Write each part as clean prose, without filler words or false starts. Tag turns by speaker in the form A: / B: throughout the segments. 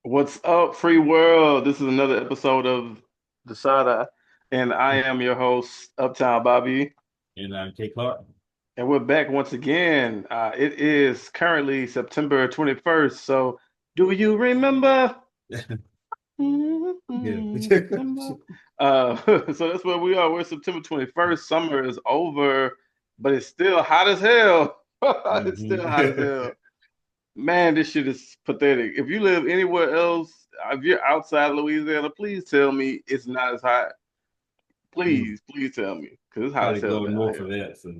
A: What's up, free world? This is another episode of The Sada, and I am your host, Uptown Bobby.
B: And I'm K Clark.
A: And we're back once again. It is currently September 21st. So, do you remember?
B: Yeah.
A: September. So that's where we are. We're September 21st. Summer is over, but it's still hot as hell. It's still hot as hell.
B: Mhm.
A: Man, this shit is pathetic. If you live anywhere else, if you're outside of Louisiana, please tell me it's not as hot. Please, please tell me, because it's hot
B: Had to
A: as hell
B: go
A: down
B: north of
A: here.
B: that. So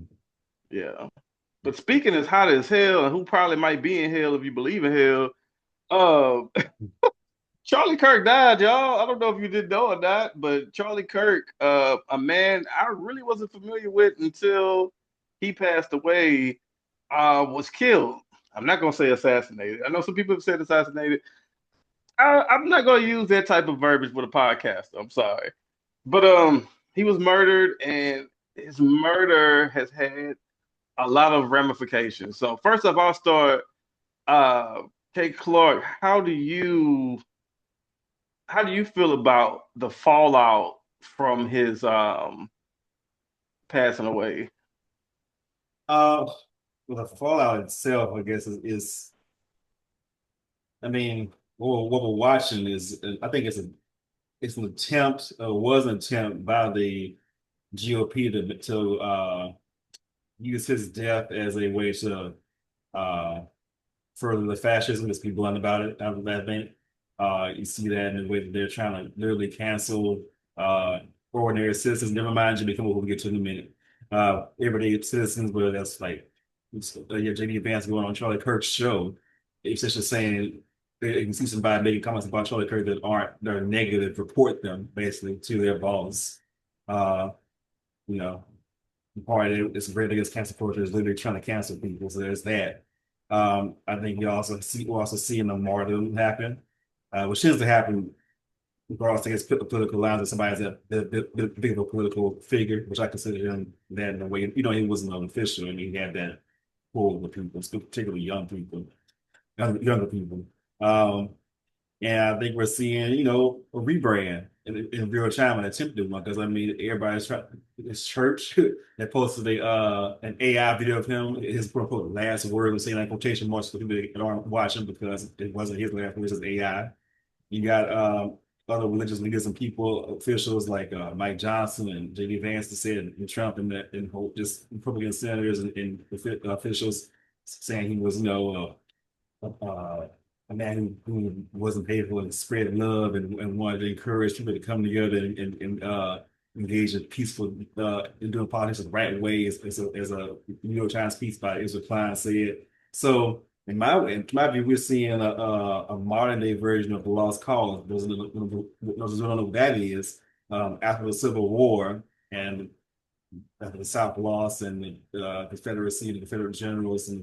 A: Yeah. But speaking as hot as hell, and who probably might be in hell if you believe in hell, uh, Charlie Kirk died, y'all. I don't know if you didn't know or not, but Charlie Kirk, a man I really wasn't familiar with until he passed away, was killed. I'm not gonna say assassinated. I know some people have said assassinated. I'm not going to use that type of verbiage with a podcast. I'm sorry, but he was murdered, and his murder has had a lot of ramifications. So first off, I'll start. Uh, Kate Clark, how do you feel about the fallout from his passing away?
B: uh well, the fallout itself, I guess, is I mean, what we're watching is I think it's an attempt, was an attempt by the GOP to use his death as a way to uh further the fascism. Let's be blunt about it. I think you see that in the way that they're trying to literally cancel uh, ordinary citizens. Never mind, Jimmy Kimmel, we'll get to in a minute. Everyday citizens, but that's like yeah, JD Vance going on Charlie Kirk's show. It's just saying you can see somebody making comments about Charlie Kirk that are negative, report them basically to their boss. Uh, you know, part of it's great against cancel culture is literally trying to cancel people. So there's that. I think we're also seeing the martyrdom happen, which tends to happen regardless of his political lines. If somebody's a big of a political figure, which I consider him that in a way. You know, he wasn't an official, and he had that pull with people, particularly young people, younger people. Um, and I think we're seeing, a rebrand in real time, an attempted one. Because I mean, everybody's trying. This church that posted an AI video of him, his quote unquote last word, was saying like quotation marks for people that aren't watching because it wasn't his last words, it's AI. You got other religious leaders and people, officials like Mike Johnson and J.D. Vance that said, and Trump and just Republican senators and officials saying he was, uh, a man who wasn't hateful and spread love and wanted to encourage people to come together and engage in peaceful in doing politics the right way, as a New York Times piece by Israel Klein said. So in my view, we're seeing a modern day version of the lost cause. Those don't know what that is. After the Civil War and after the South lost and the Confederacy, the Confederate generals and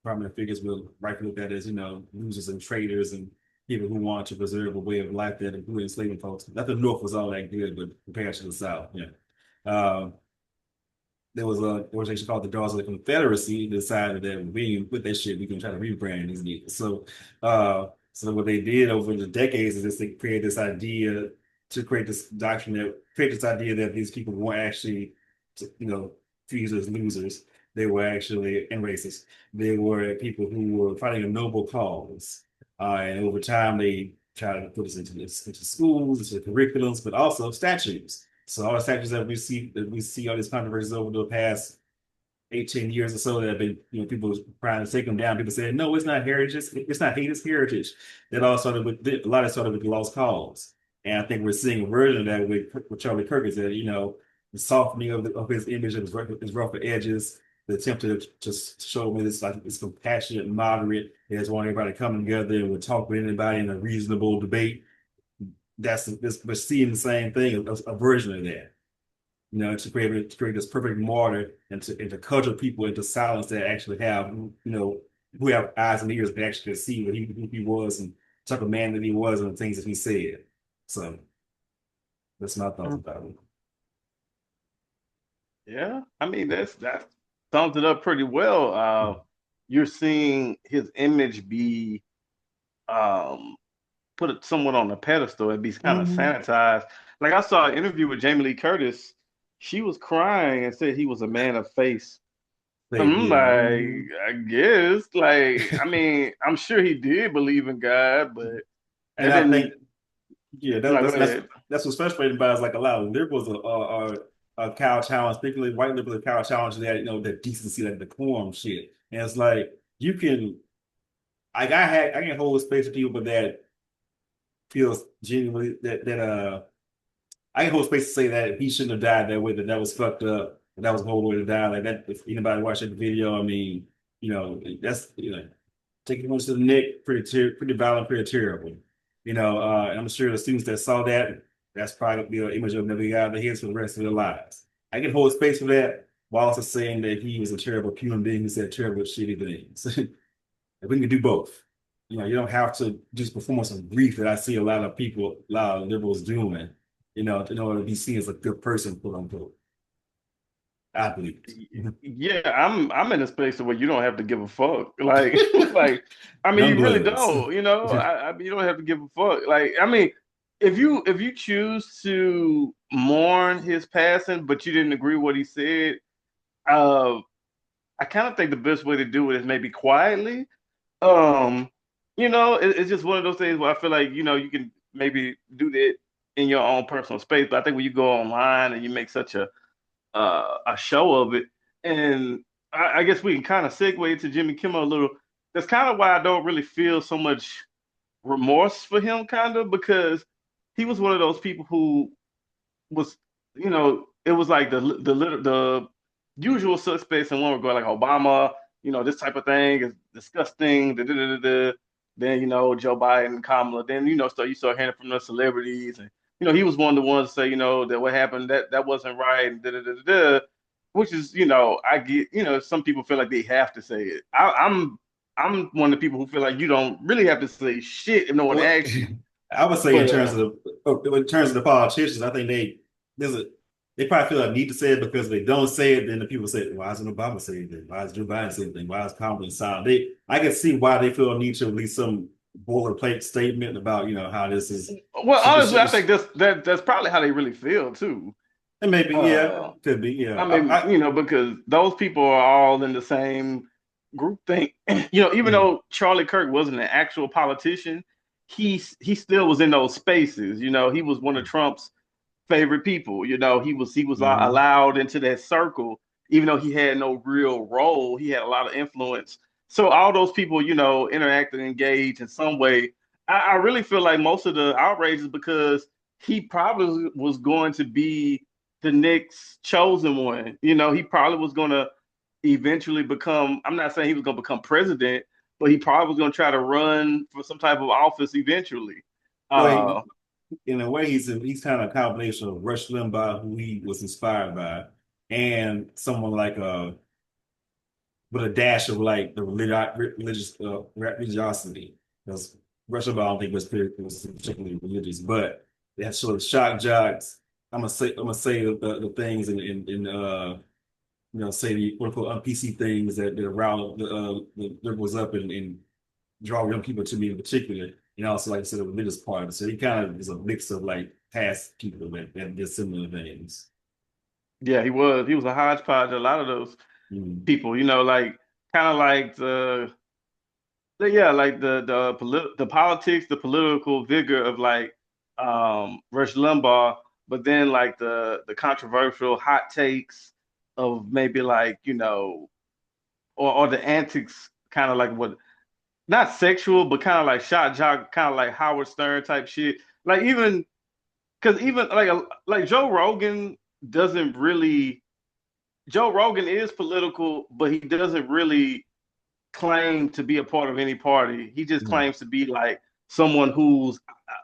B: prominent figures will rightly look at as, losers and traitors and people who want to preserve a way of life that included enslaving folks. Not the North was all that good, but compared to the South, yeah. Um, there was a organization called the Daughters of the Confederacy decided that we with that shit we can try to rebrand these niggas. So what they did over the decades is just they created this idea to create this doctrine that create this idea that these people weren't actually, fused as losers. They were actually and racist. They were people who were fighting a noble cause. And over time they tried to put this into schools, into curriculums, but also statutes. So all the statues that we see all these controversies over the past 18 years or so that have been, people trying to take them down. People saying, no, it's not heritage. It's not hate, it's heritage. That all started with a lot of started with the lost cause. And I think we're seeing a version of that with Charlie Kirk is that, the softening of his image, of his rougher edges, the attempt to just show me this like it's compassionate, moderate. He just want everybody to come together and would talk with anybody in a reasonable debate. We're seeing the same thing, a version of that, to create this perfect martyr and to cudgel people into silence that actually have, who have eyes and ears that actually see who he was and the type of man that he was and the things that he said. So that's my thoughts about it.
A: Yeah, I mean that sums it up pretty well. You're seeing his image be um put it someone on a pedestal and be kind of
B: Hmm.
A: sanitized. Like I saw an interview with Jamie Lee Curtis. She was crying and said he was a man of faith. I'm
B: Yeah.
A: like,
B: Hmm.
A: I guess, like, I mean, I'm sure he did believe in God, but
B: And
A: that
B: I
A: didn't.
B: think, yeah,
A: No, go
B: that's
A: ahead.
B: that's what's frustrating about it, is like a lot of liberals are cow challenge, particularly white liberals are cow challenge that, that decency, like the decorum shit. And it's like you can, like I can hold space for people that feels genuinely that I can hold space to say that he shouldn't have died that way, that that was fucked up, that was a whole way to die. Like that, if anybody watched the video, I mean, that's taking one to the neck, pretty violent, pretty terrible. And I'm sure the students that saw that, that's probably gonna be an image of never got out of their heads for the rest of their lives. I can hold space for that while also saying that he was a terrible human being who said terrible, shitty things. And we can do both. You don't have to just perform some grief that I see a lot of people, a lot of liberals doing, in order to be seen as a good person, quote unquote. I believe.
A: Yeah, I'm in a space where you don't have to give a fuck. Like, like, I mean, you
B: Young
A: really
B: bloods.
A: don't. You don't have to give a fuck. Like, I mean, if you choose to mourn his passing, but you didn't agree with what he said, uh, I kind of think the best way to do it is maybe quietly. Um, it's just one of those things where I feel like, you can maybe do that in your own personal space. But I think when you go online and you make such a show of it, and I guess we can kind of segue into Jimmy Kimmel a little. That's kind of why I don't really feel so much remorse for him, kind of, because he was one of those people who was, it was like the usual suspects in one regard, like Obama, this type of thing is disgusting. Da, da, da, da, da. Then Joe Biden, Kamala. Then so you start hearing from the celebrities, and he was one of the ones to say that what happened that wasn't right, and da, da, da, da, da. Which is I get some people feel like they have to say it. I'm one of the people who feel like you don't really have to say shit if no one
B: Well,
A: asks you.
B: I would say
A: But
B: in terms of the politicians, I think there's a they probably feel a need to say it because if they don't say it, then the people say, why isn't Obama saying anything? Why is Joe Biden saying anything? Why is Kamala silent? I can see why they feel a need to release some boilerplate statement about, how this is
A: Well, honestly, I
B: should,
A: think that's probably how they really feel too.
B: and maybe, yeah,
A: Uh,
B: could be, yeah.
A: I mean, because those people are all in the same group think. Even
B: Mm,
A: though Charlie Kirk wasn't an actual politician, he still was in those spaces. He was one of Trump's favorite people. He was
B: mm-hmm.
A: allowed into that circle, even though he had no real role. He had a lot of influence. So all those people, interacted and engaged in some way. I really feel like most of the outrage is because he probably was going to be the next chosen one. He probably was going to eventually become. I'm not saying he was going to become president, but he probably was going to try to run for some type of office eventually.
B: Well,
A: Uh,
B: in a way, he's kind of a combination of Rush Limbaugh, who he was inspired by, and someone like with a dash of like the religious religiosity. Because Rush Limbaugh, I don't think was particularly religious, but that sort of shock jocks. I'm gonna say the things and say the quote unquote un-PC things that around the liberals up and draw young people to me in particular. And also, like I said, the religious part of it. So he kind of is a mix of like past people that did similar things.
A: Yeah, he was. He was a hodgepodge. A lot of those
B: Mm.
A: people, like kind of like yeah, like the politics, the political vigor of like Rush Limbaugh, but then like the controversial hot takes of maybe like or the antics, kind of like what not sexual, but kind of like shot jock, kind of like Howard Stern type shit. Like even because even like Joe Rogan doesn't really. Joe Rogan is political, but he doesn't really claim to be a part of any party. He just
B: Mm.
A: claims to be like someone who's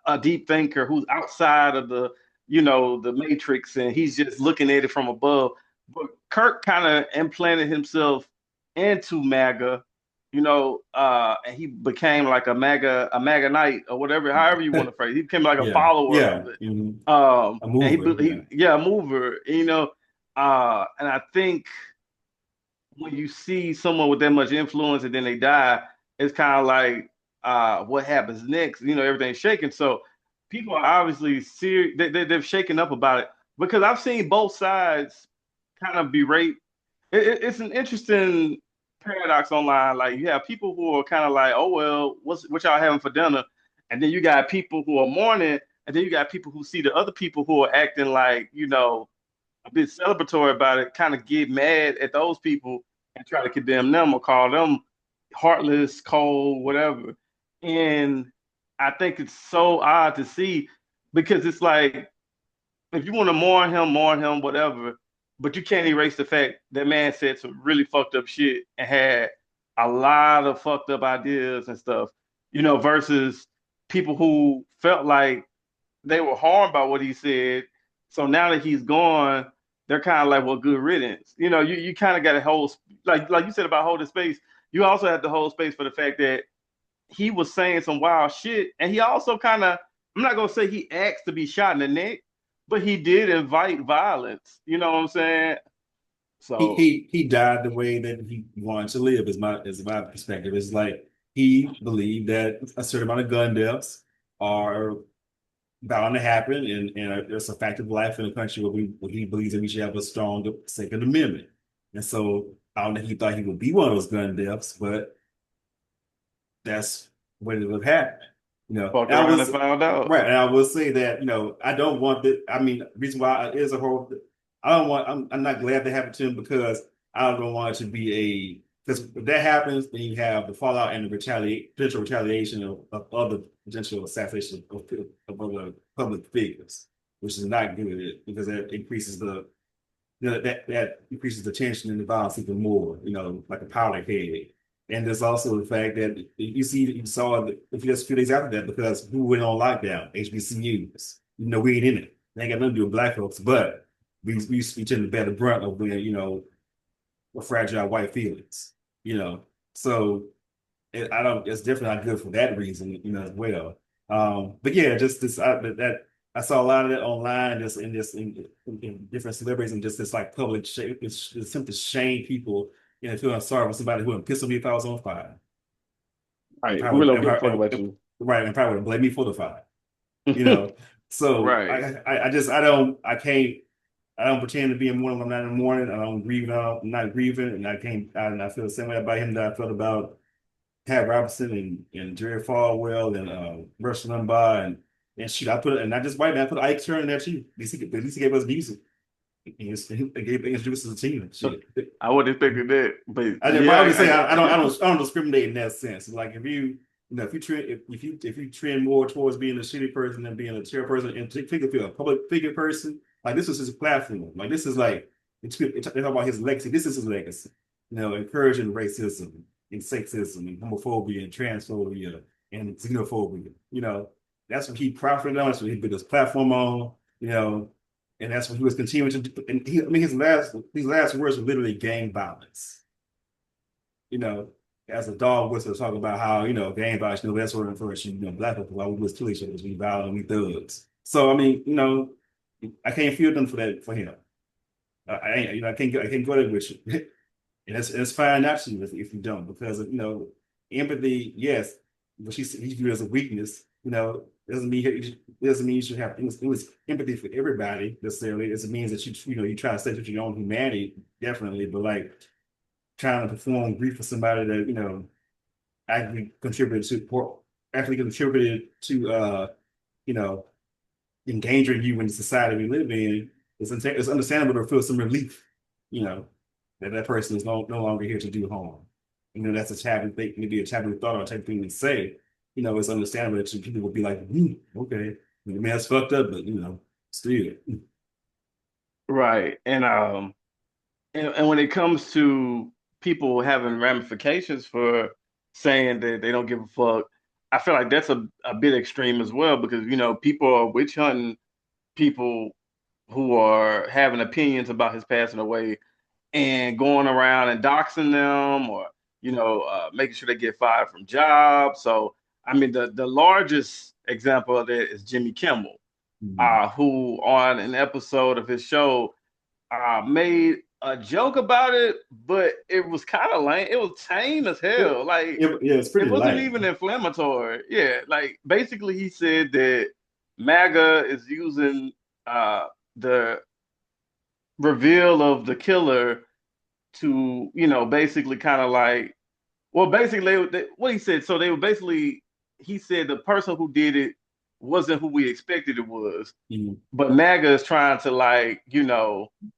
A: a deep thinker, who's outside of the matrix, and he's just looking at it from above. But Kirk kind of implanted himself into MAGA, and he became like a MAGA knight or whatever, however you want to phrase it. He became like a
B: Yeah,
A: follower
B: yeah.
A: of it.
B: Mhm. A
A: And
B: mover.
A: he
B: Yeah.
A: yeah, a mover, and I think when you see someone with that much influence and then they die, it's kind of like what happens next. You know, everything's shaking. So people are obviously serious. They're shaken up about it because I've seen both sides kind of berate. It's an interesting paradox online. Like you have people who are kind of like, oh well, what y'all having for dinner? And then you got people who are mourning, and then you got people who see the other people who are acting like, a bit celebratory about it, kind of get mad at those people and try to condemn them or call them heartless, cold, whatever. And I think it's so odd to see because it's like if you want to mourn him, whatever, but you can't erase the fact that man said some really fucked up shit and had a lot of fucked up ideas and stuff, versus people who felt like they were harmed by what he said. So now that he's gone, they're kind of like, well, good riddance. You kind of got to hold, like you said about holding space. You also have to hold space for the fact that he was saying some wild shit, and he also kind of, I'm not gonna say he asked to be shot in the neck, but he did invite violence. You know what I'm saying? So
B: He died the way that he wanted to live. Is my perspective. It's like he believed that a certain amount of gun deaths are bound to happen, and it's a fact of life in a country where he believes that we should have a strong Second Amendment. And so I don't know if he thought he would be one of those gun deaths, but that's what it would happen.
A: fucked
B: And I
A: around and
B: was
A: found out.
B: right, and I will say that I don't want that. I mean, the reason why it is a horrible. I don't want. I'm not glad that happened to him because I don't want it to be a. Because if that happens, then you have the fallout and the potential retaliation of other potential assassination of other public figures, which is not good because that increases that increases the tension and the violence even more. Like a powder keg. And there's also the fact that you saw just a few days after that because who went on lockdown? HBCUs. We ain't in it. They ain't got nothing to do with black folks, but we tend to bear the brunt of being, fragile white feelings. You know, so I don't. It's definitely not good for that reason, as well. But yeah, just this that I saw a lot of that online, just in different celebrities, and just this like public shame. It's attempt to shame people, feeling sorry for somebody who would piss on me if I was on fire, and
A: Right. We
B: probably
A: don't
B: and,
A: give a
B: probably-
A: fuck about you.
B: right, and probably would blame me for the fire. You know, so
A: Right.
B: I don't pretend to be in mourning when I'm not in the morning. I don't grieve out. I'm not grieving, and I can't. I feel the same way about him that I felt about Pat Robertson and Jerry Falwell and Rush Limbaugh and shoot, I put it, and not just white man, I put Ike Turner in there too. At least he gave us music. He gave introduced us to the team and shit.
A: I wasn't thinking that, but
B: But I
A: yeah,
B: would say I don't discriminate in that sense. Like if you trend if you trend more towards being a shitty person than being a chair person, and particularly if you're a public figure person, like this is his platform. Like this is like it's talking about his legacy. This is his legacy. Encouraging racism and sexism and homophobia and transphobia and xenophobia. That's what he profited on. That's what he built his platform on. And that's what he was continuing to do. And these last words were literally gang violence. You know, as a dog whistle talk about how, gang violence, that's what refers to, black people, why we was kill each other, we violent, we thugs. So I mean, I can't feel them for him. I can't go there with you. And it's fine not to if you don't, because empathy, yes, but he viewed it as a weakness. Doesn't mean you should have it was empathy for everybody necessarily. It means that you try to stay with your own humanity, definitely, but like trying to perform grief for somebody that actually contributed to you know endangering you in the society we live in. It's understandable to feel some relief. You know that person is no longer here to do harm. That's a taboo thing, maybe a taboo thought or a type of thing to say. It's understandable that people will be like, okay, I mean, that's fucked up, but still.
A: right. And when it comes to people having ramifications for saying that they don't give a fuck, I feel like that's a bit extreme as well because people are witch hunting people who are having opinions about his passing away and going around and doxing them or making sure they get fired from jobs. So I mean the largest example of that is Jimmy Kimmel,
B: Mhm.
A: who on an episode of his show made a joke about it, but it was kind of lame. It was tame as hell. Like
B: Yeah, it's
A: it
B: pretty
A: wasn't
B: light.
A: even inflammatory. Yeah, like basically he said that MAGA is using the reveal of the killer to, basically kind of like, well, basically what he said. So they were basically, he said the person who did it wasn't who we expected it was,
B: Mhm.
A: but MAGA is trying to like, use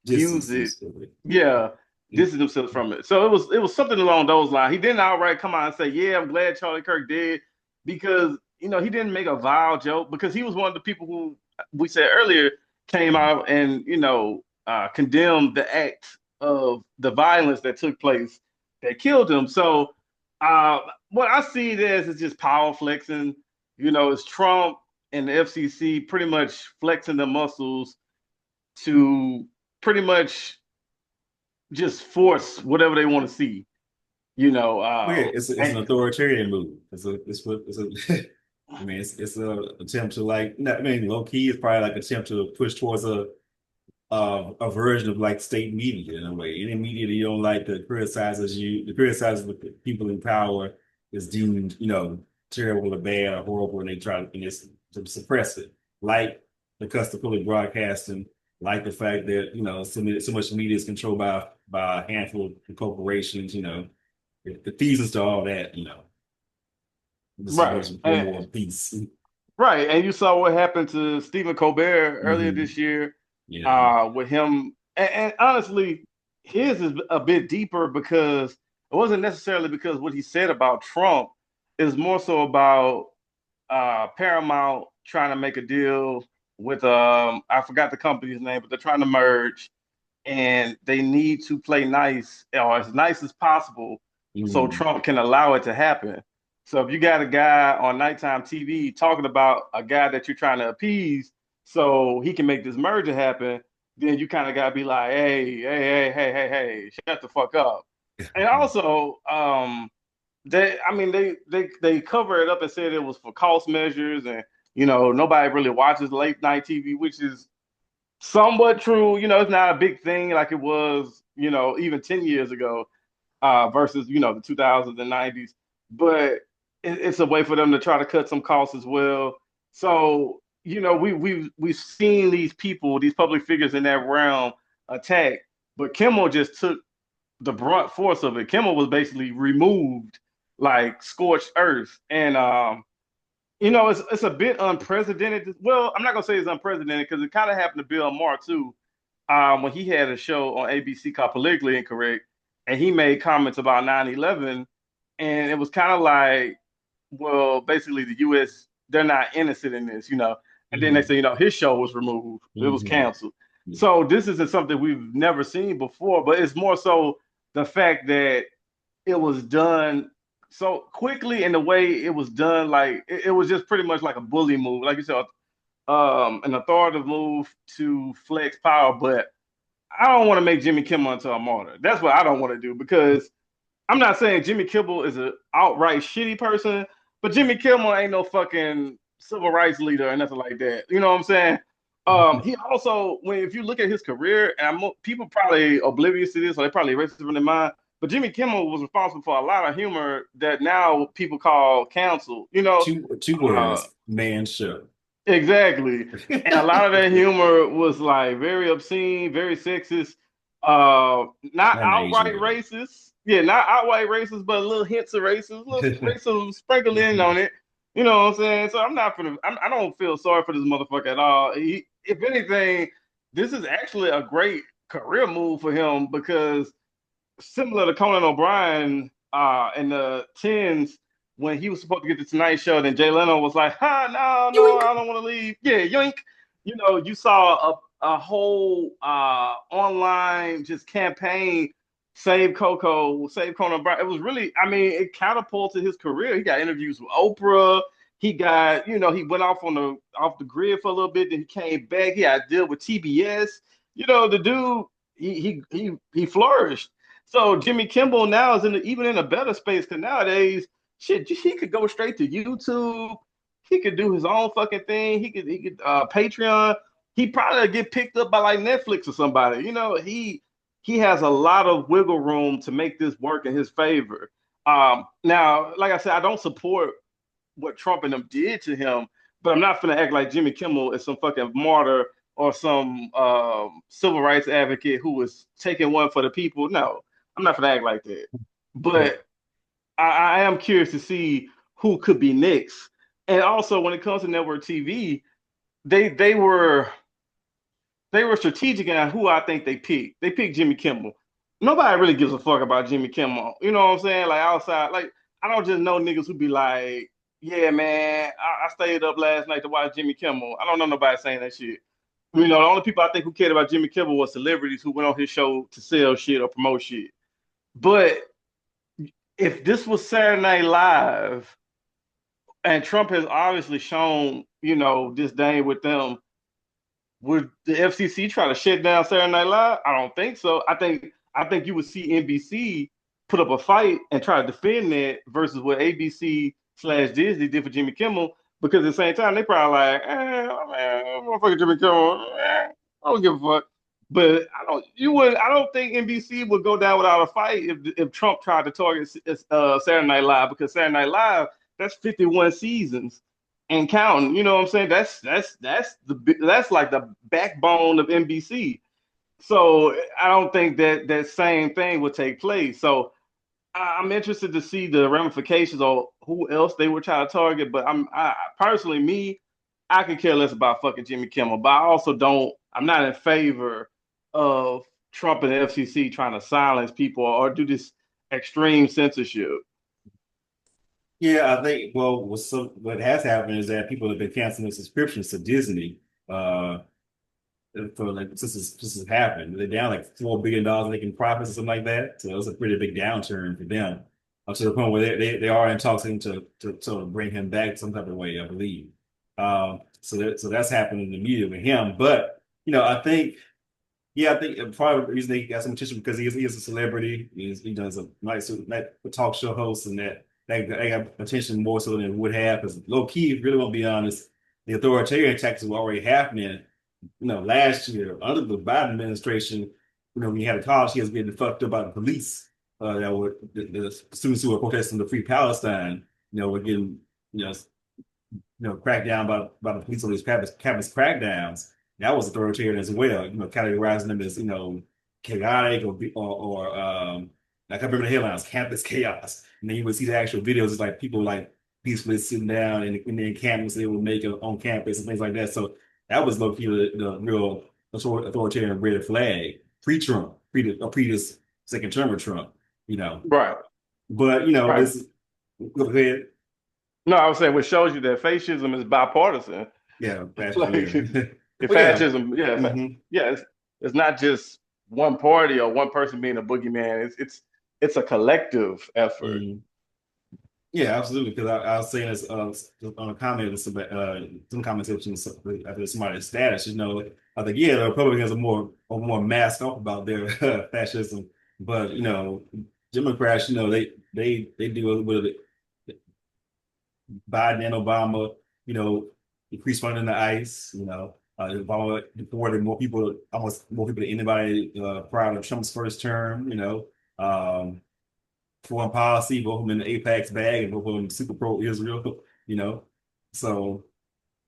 B: Distance
A: it.
B: themselves.
A: Yeah,
B: Mhm.
A: distance themselves from it. So it was something along those lines. He didn't outright come out and say, "Yeah, I'm glad Charlie Kirk did," because he didn't make a vile joke because he was one of the people who we said earlier came out and condemned the act of the violence that took place that killed him. So uh, what I see it as is just power flexing. It's Trump and the FCC pretty much flexing the muscles to pretty much just force whatever they want to see. You know,
B: Well, yeah,
A: um,
B: it's an
A: and
B: authoritarian move. It's a I mean it's a attempt to like I mean low key is probably like attempt to push towards a version of like state media in a way. Any media that you don't like that criticizes the people in power is deemed, terrible or bad or horrible, and they try to suppress it. Like the custom public broadcasting, like the fact that, so much media is controlled by a handful of corporations, the thesis to all that, this is
A: right,
B: much for more peace.
A: right, and you saw what happened to Stephen Colbert earlier
B: Hmm.
A: this year,
B: Yeah.
A: with him. And honestly, his is a bit deeper because it wasn't necessarily because what he said about Trump. Is more so about Paramount trying to make a deal with I forgot the company's name, but they're trying to merge, and they need to play nice or as nice as possible so
B: Hmm.
A: Trump can allow it to happen. So if you got a guy on nighttime TV talking about a guy that you're trying to appease so he can make this merger happen, then you kind of got to be like, hey, hey, hey, hey, hey, hey, shut the fuck up. And also, I mean, they cover it up and said it was for cost measures, and nobody really watches late night TV, which is somewhat true. It's not a big thing like it was, even 10 years ago, versus, the 2000s and 90s. But it's a way for them to try to cut some costs as well. So, we've seen these people, these public figures in that realm attack, but Kimmel just took the brunt force of it. Kimmel was basically removed like scorched earth. And it's a bit unprecedented. Well, I'm not gonna say it's unprecedented because it kind of happened to Bill Maher too, when he had a show on ABC called Politically Incorrect, and he made comments about 9/11, and it was kind of like, well, basically the U.S. they're not innocent in this. And then they
B: Hmm.
A: say, his show was removed, it was
B: Hmm.
A: canceled. So this isn't something we've never seen before, but it's more so the fact that it was done so quickly and the way it was done, like it was just pretty much like a bully move, like you said, an authoritative move to flex power. But I don't want to make Jimmy Kimmel into a martyr. That's what I don't want to do because I'm not saying Jimmy Kimmel is an outright shitty person, but Jimmy Kimmel ain't no fucking civil rights leader or nothing like that. You know what I'm saying? He also, if you look at his career, and people probably oblivious to this, or they probably erase it from their mind. But Jimmy Kimmel was responsible for a lot of humor that now people call cancel.
B: Two
A: Uh,
B: words, man show.
A: Exactly. And a lot of that humor was like very obscene, very sexist, not
B: Not an Asian
A: outright
B: humor.
A: racist. Yeah, not outright racist, but little hints of racist, little racism sprinkled in on it. You know what I'm saying? So I don't feel sorry for this motherfucker at all. If anything, this is actually a great career move for him because similar to Conan O'Brien in the tens when he was supposed to get the Tonight Show, then Jay Leno was like, "Ha, no, no,
B: Yoink.
A: I don't want to leave." Yeah, yoink. You saw a whole online just campaign, save Coco, save Conan O'Brien. It was really, I mean, it catapulted his career. He got interviews with Oprah. He got, he went off the grid for a little bit. Then he came back. He had a deal with TBS. The dude, he flourished. So Jimmy Kimball now is even in a better space because nowadays, shit, he could go straight to YouTube. He could do his own fucking thing. He could Patreon. He probably get picked up by like Netflix or somebody. He he has a lot of wiggle room to make this work in his favor. Now, like I said, I don't support what Trump and them did to him, but I'm not gonna act like Jimmy Kimmel is some fucking martyr or some civil rights advocate who was taking one for the people. No, I'm not gonna act like that.
B: Yeah.
A: But I am curious to see who could be next. And also, when it comes to network TV, they they were they were strategic in who I think they picked. They picked Jimmy Kimmel. Nobody really gives a fuck about Jimmy Kimmel. You know what I'm saying? Like outside, like I don't just know niggas who be like, yeah, man, I stayed up last night to watch Jimmy Kimmel. I don't know nobody saying that shit. You know, the only people I think who cared about Jimmy Kimmel was celebrities who went on his show to sell shit or promote shit. But if this was Saturday Night Live, and Trump has obviously shown, disdain with them, would the FCC try to shut down Saturday Night Live? I don't think so. I think you would see NBC put up a fight and try to defend that versus what ABC/Disney did for Jimmy Kimmel. Because at the same time, they probably like, man, motherfucker Jimmy Kimmel, I don't give a fuck. But I don't think NBC would go down without a fight if Trump tried to target Saturday Night Live because Saturday Night Live that's 51 seasons and counting. You know what I'm saying? That's like the backbone of NBC. So I don't think that same thing would take place. So I'm interested to see the ramifications of who else they were trying to target. But I personally, I could care less about fucking Jimmy Kimmel. But I also don't. I'm not in favor of Trump and the FCC trying to silence people or do this extreme censorship.
B: Yeah, I think what has happened is that people have been canceling subscriptions to Disney for like since this has happened. They're down like $4 billion making profits or something like that. So it's a pretty big downturn for them. Up to the point where they are in talks to sort of bring him back some type of way, I believe. So that's happening in the media with him. But I think part of the reason they got some attention because he is a celebrity. He does a nice talk show host, and they got attention more so than it would have. Because low key, if you really want to be honest, the authoritarian tactics were already happening. Last year under the Biden administration, when you had a college kids getting fucked up by the police, that were the students who were protesting the Free Palestine, were getting you know cracked down by the police on these campus crackdowns. That was authoritarian as well. Categorizing them as chaotic or I can't remember the headlines, campus chaos. And then you would see the actual videos. It's like people like peacefully sitting down in the encampments they would make on campus and things like that. So that was low key the real authoritarian red flag pre-Trump, pre this second term of Trump. You know,
A: Right.
B: but
A: Right.
B: this go ahead.
A: No, I was saying what shows you that fascism is bipartisan.
B: Yeah, fascism.
A: Like
B: Yeah,
A: if
B: but yeah.
A: fascism, yeah,
B: Hmm.
A: yeah, it's not just one party or one person being a boogeyman. It's a collective effort.
B: Yeah, absolutely. Because I was saying this on a comment, some comment sections after somebody's status. I think the Republicans are more masked up about their fascism, but Democrats, they deal with it. Biden and Obama, increased funding to ICE. Obama deported almost more people than anybody prior to Trump's first term. Um, foreign policy, both of them in the Apex bag and both of them super pro Israel, you know. So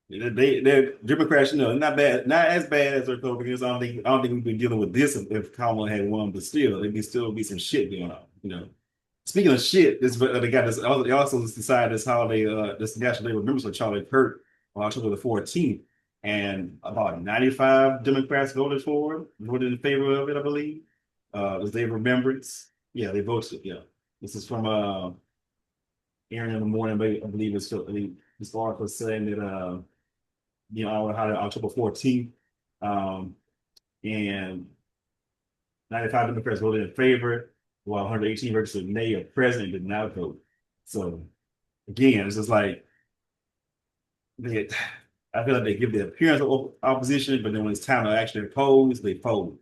B: they're Democrats, not bad, not as bad as the Republicans. I don't think we'd be dealing with this if Kamala had won, but still, there'd still be some shit going on. Speaking of shit, they got this. They also decided this holiday, this National Day of Remembrance for Charlie Kirk on October the 14th, and about 95 Democrats voted in favor of it, I believe. It was Day of Remembrance. Yeah, they voted. Yeah, this is from Aaron in the morning. I believe this article saying that October 14th, um, and 95 Democrats voted in favor, while 118 registered nay or present did not vote. So again, it's just like they, I feel like they give the appearance of opposition, but then when it's time to actually oppose, they fold.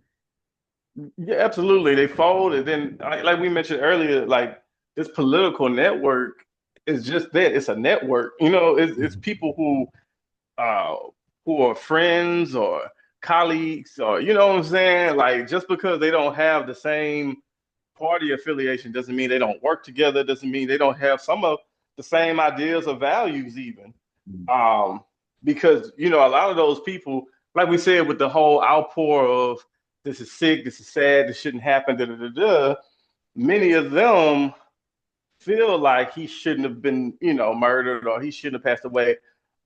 A: Yeah, absolutely. They fold, and then like we mentioned earlier, like this political network is just that. It's a network. It's people uh who are friends or colleagues, or you know what I'm saying? Like just because they don't have the same party affiliation doesn't mean they don't work together, doesn't mean they don't have some of the same ideas or values even. Um, because you know, a lot of those people, like we said, with the whole outpour of this is sick, this is sad, this shouldn't happen, da da da da. Many of them feel like he shouldn't have been, you know, murdered or he shouldn't have passed away.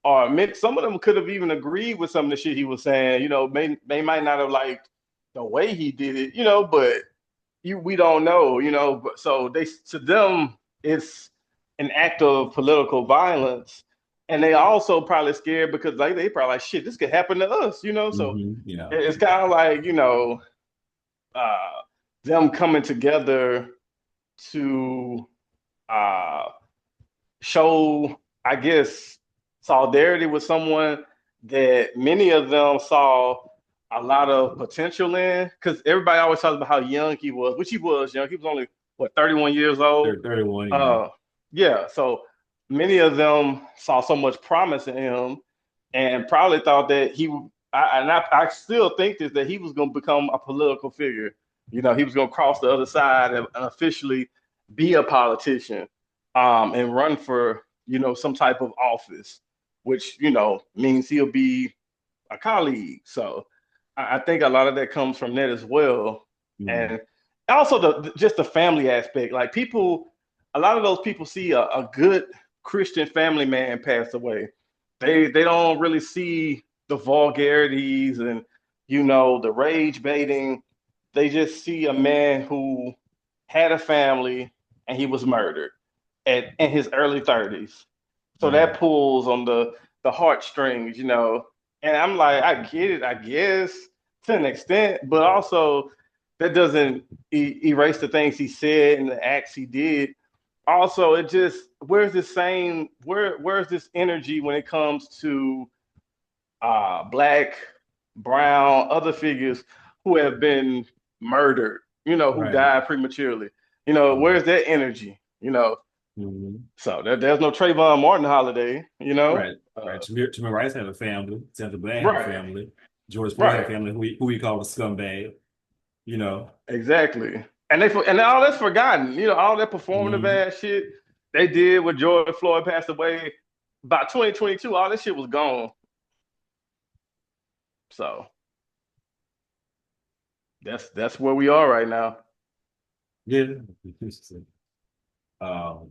A: Or some of them could have even agreed with some of the shit he was saying. You know, they might not have liked the way he did it, you know, but we don't know, you know. But so they to them it's an act of political violence, and they also probably scared because like they probably like shit, this could happen to us, you know. So
B: Yeah.
A: it's kind of like you know uh, them coming together to uh, show, I guess, solidarity with someone that many of them saw a lot of potential in. Because everybody always talks about how young he was, which he was young. He was only what 31 years old.
B: 31, yeah.
A: Uh, yeah. So many of them saw so much promise in him, and probably thought that he. I still think this that he was going to become a political figure. You know, he was going to cross the other side and officially be a politician and run for you know some type of office, which you know means he'll be a colleague. So I think a lot of that comes from that as well,
B: Mm.
A: and also just the family aspect. Like people, a lot of those people see a good Christian family man pass away. They don't really see the vulgarities and you know the rage baiting. They just see a man who had a family and he was murdered at in his early 30s. So
B: Yeah.
A: that pulls on the heartstrings, you know. And I'm like, I get it, I guess, to an extent, but also that doesn't erase the things he said and the acts he did. Also, it just where's this energy when it comes to black, brown, other figures who have been murdered, you know, who
B: Right.
A: died prematurely. You know, where's that energy? You know,
B: Mm-hmm.
A: so there's no Trayvon Martin holiday, you know?
B: Right. Right. Tamir Rice had a family. Sandra Bland had a
A: Right,
B: family. George Floyd had a
A: right,
B: family who he called a scumbag, you know.
A: exactly. And all that's forgotten, you know, all that performative
B: Mm-hmm.
A: ass shit they did when George Floyd passed away. By 2022, all this shit was gone. So that's where we are right now.
B: Yeah. Um,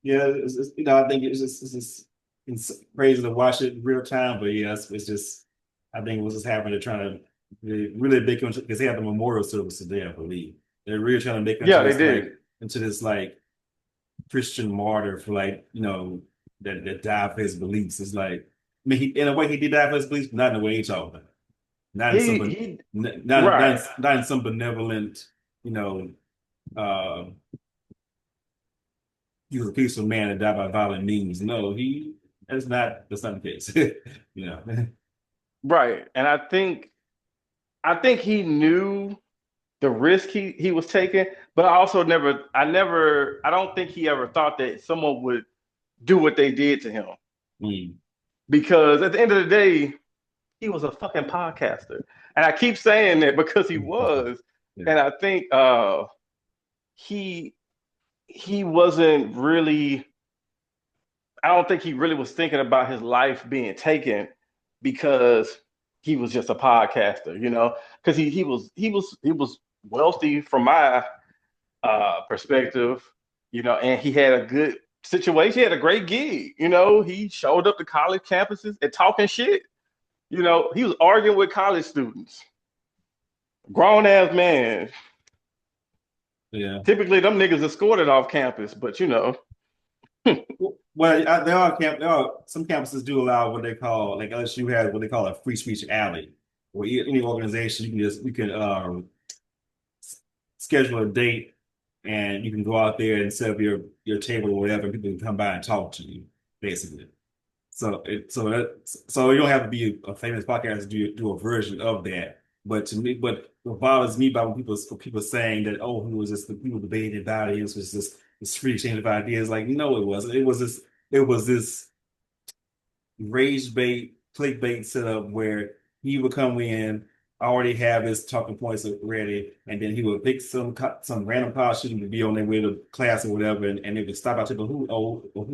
B: yeah, you know, I think it's crazy to watch it in real time, but yeah, it's just I think what's just happening, they're trying to really make him because they have the memorial service today, I believe. They're really trying to make him
A: Yeah, they did.
B: into this like Christian martyr for like, you know, that died for his beliefs. It's like I mean he in a way he did die for his beliefs, but not in the way he talked about. Not in some
A: He
B: not
A: right.
B: not in some benevolent, you know, he was a peaceful man and died by violent means. No, that's not the case. You know.
A: Right. And I think he knew the risk he was taking, but I don't think he ever thought that someone would do what they did to him.
B: Mm,
A: Because at the end of the day, he was a fucking podcaster. And I keep saying that because he was.
B: yeah.
A: And I think he he wasn't really I don't think he really was thinking about his life being taken because he was just a podcaster, you know, because he was wealthy from my perspective, you know, and he had a good situation. He had a great gig, you know. He showed up to college campuses and talking shit. You know, he was arguing with college students, grown ass man.
B: Yeah.
A: Typically, them niggas escorted off campus, but you know,
B: Well, there are some campuses do allow what they call like LSU has what they call a free speech alley, where any organization you can schedule a date and you can go out there and set up your table or whatever, and people can come by and talk to you, basically. So you don't have to be a famous podcast to do a version of that. But to me, but what bothers me about when people saying that oh he was just the people debating about it, it was just this free exchange of ideas. Like no, it wasn't. It was this rage bait, clickbait setup where he would come in, already have his talking points ready, and then he would pick some random college student to be on their way to class or whatever, and they would stop out to the who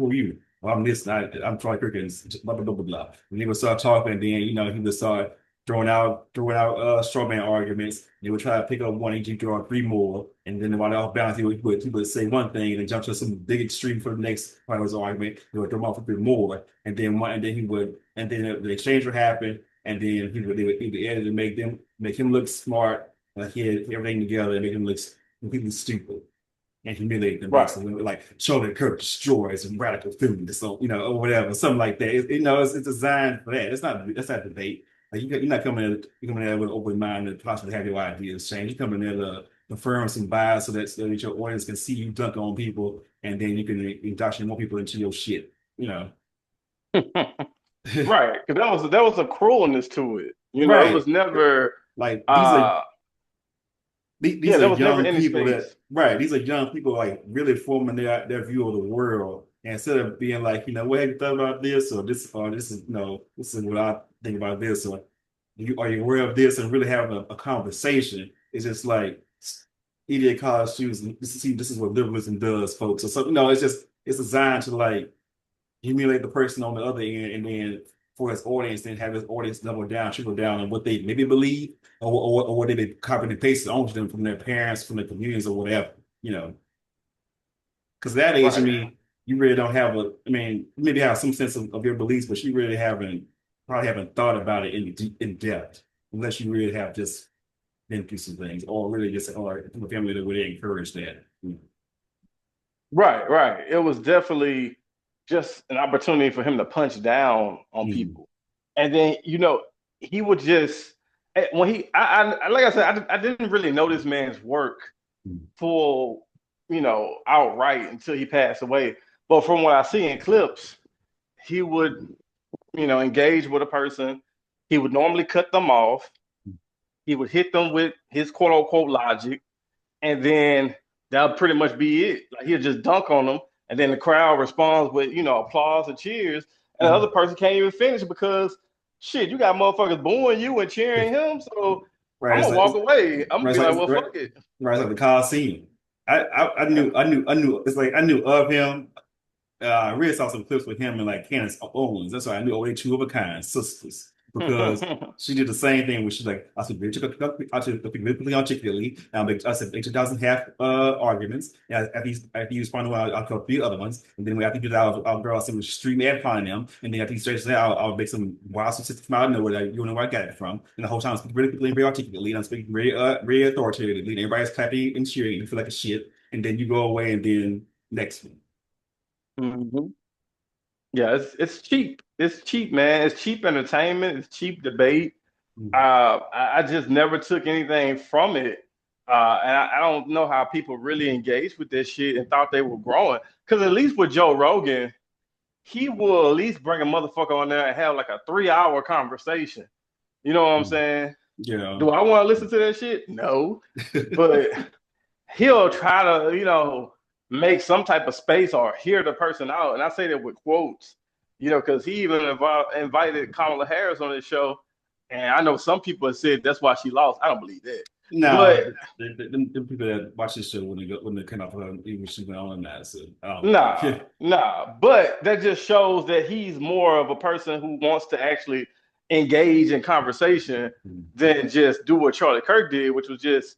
B: are you? Well, I'm this, I'm Troy Kirk, and blah blah blah blah blah. And he would start talking, and then he would start throwing out straw man arguments. They would try to pick up one, and he'd draw three more, and then while they're off balance, he would say one thing and then jump to some big extreme for the next part of his argument. He would throw him off a bit more, and then the exchange would happen, and then he would edit and make him look smart, like he had everything together, and make him look completely stupid and humiliate them
A: Right.
B: basically, like Charlie Kirk destroys and radical feminists, so or whatever, something like that. It's designed for that. That's not debate. Like you're not you're coming in there with an open mind to possibly have your ideas change. You're coming in there to confirm some bias so that your audience can see you dunk on people, and then you can indoctrinate more people into your shit. You know,
A: Right, because that was a cruelness to it. It
B: right?
A: was never
B: Like
A: uh yeah,
B: these are
A: there was never
B: young
A: any
B: people
A: space.
B: these are young people like really forming their view of the world. And instead of being like, what have you thought about this, or this is this is what I think about this, or are you aware of this, and really having a conversation. It's just like idiot college students. This is what liberalism does, folks. Or something. No, it's designed to like humiliate the person on the other end, and then for his audience, then have his audience double down, triple down on what they maybe believe, or what they copy and paste onto them from their parents, from their communities, or whatever. You know, because at that age, I
A: Right.
B: mean, you really don't have I mean, you maybe have some sense of your beliefs, but you really probably haven't thought about it in depth, unless you really have just been through some things, or really just, or from a family that would encourage that.
A: Right, right. It was definitely just an opportunity for him to punch down on
B: Mm-hmm.
A: people. And then, he would just when like I said, I didn't really know this man's work full, outright until he passed away. But from what I see in clips, he would, engage with a person. He would normally cut them off. He would hit them with his quote unquote logic, and then that'll pretty much be it. Like he'll just dunk on them, and then the crowd responds with applause and cheers, and the other
B: Mm-hmm.
A: person can't even finish because shit, you got motherfuckers booing you and cheering him. So I'm
B: Right,
A: gonna walk away. I'm gonna
B: right,
A: be like, well,
B: right,
A: fuck it.
B: right, it's like the Coliseum. It's like I knew of him. I really saw some clips with him and like Candace Owens. That's why I knew, oh, they two of a kind sisters, because she did the same thing where she's like, I should speak really articulately. I said, she doesn't have arguments. And after you respond to one, I'll call three other ones. And then after you do that, I'll draw some stream ad upon them. And then after you stretch that, I'll make some wild statistics from out of nowhere that you don't know where I got it from. And the whole time I'm speaking really quickly and very articulately. And I'm speaking very authoritatively. And everybody's clapping and cheering. You feel like a shit. And then you go away, and then next one.
A: Mhm. Yeah, it's cheap. It's cheap, man. It's cheap entertainment. It's cheap debate. I just never took anything from it. And I don't know how people really engaged with this shit and thought they were growing. Because at least with Joe Rogan, he will at least bring a motherfucker on there and have like a 3 hour conversation. You know what I'm saying?
B: Yeah.
A: Do I want to listen to that shit? No. But he'll try to, make some type of space or hear the person out. And I say that with quotes, because he even invited Kamala Harris on his show. And I know some people have said that's why she lost. I don't believe that. But
B: No, the people that watch this show when they come up even she went on that, so I don't think.
A: nah, nah. But that just shows that he's more of a person who wants to actually engage in conversation than just do what Charlie Kirk did, which was just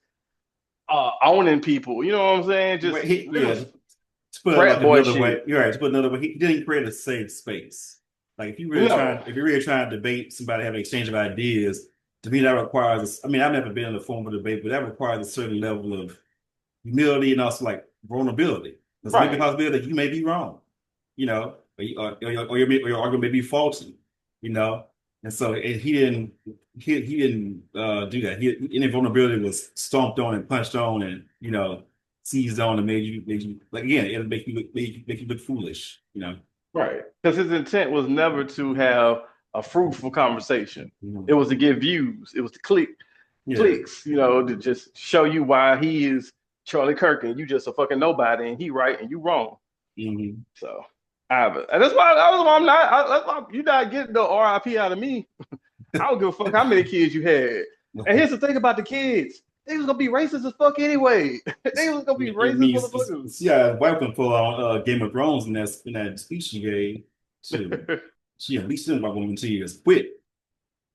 A: owning people. You know what I'm saying?
B: But
A: Just it
B: yeah,
A: was
B: to put it like
A: frat boy
B: another way,
A: shit.
B: you're right. To put it another way, he didn't create a safe space. Like
A: No,
B: if you're really trying to debate somebody, have an exchange of ideas, to me that requires. I mean, I've never been in a formal debate, but that requires a certain level of humility and also like vulnerability. There's a maybe
A: right.
B: possibility that you may be wrong, or your argument may be faulty, you know. And so he didn't do that. Any vulnerability was stomped on and punched on and seized on and made you like again it'll make you look foolish, you know.
A: Right. Because his intent was never to have a fruitful conversation. It
B: Mhm.
A: was to get views. It was to
B: Yeah.
A: clicks, to just show you why he is Charlie Kirk and you just a fucking nobody and he right and you wrong.
B: Hmm.
A: So and that's why I'm not. That's why you're not getting the RIP out of me. I don't give a fuck how many kids you had. And here's the thing about the kids. They was gonna be racist as fuck anyway. They was gonna be
B: It
A: racist
B: means
A: motherfuckers.
B: yeah, wife can pull on Game of Thrones in that speech she gave to she at least about women to years quit.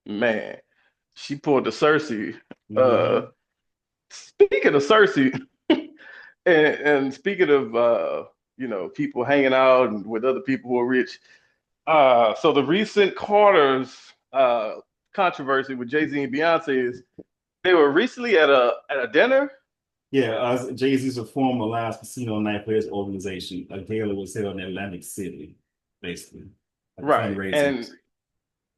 A: Man, she pulled the Cersei. Uh,
B: Hmm.
A: speaking of Cersei, and speaking of people hanging out and with other people who are rich. So the recent Carter's controversy with Jay-Z and Beyonce is they were recently at a dinner.
B: Yeah, Jay-Z's a former Lions Casino Night Players organization. A gala was held in Atlantic City, basically, like a
A: Right.
B: fundraiser.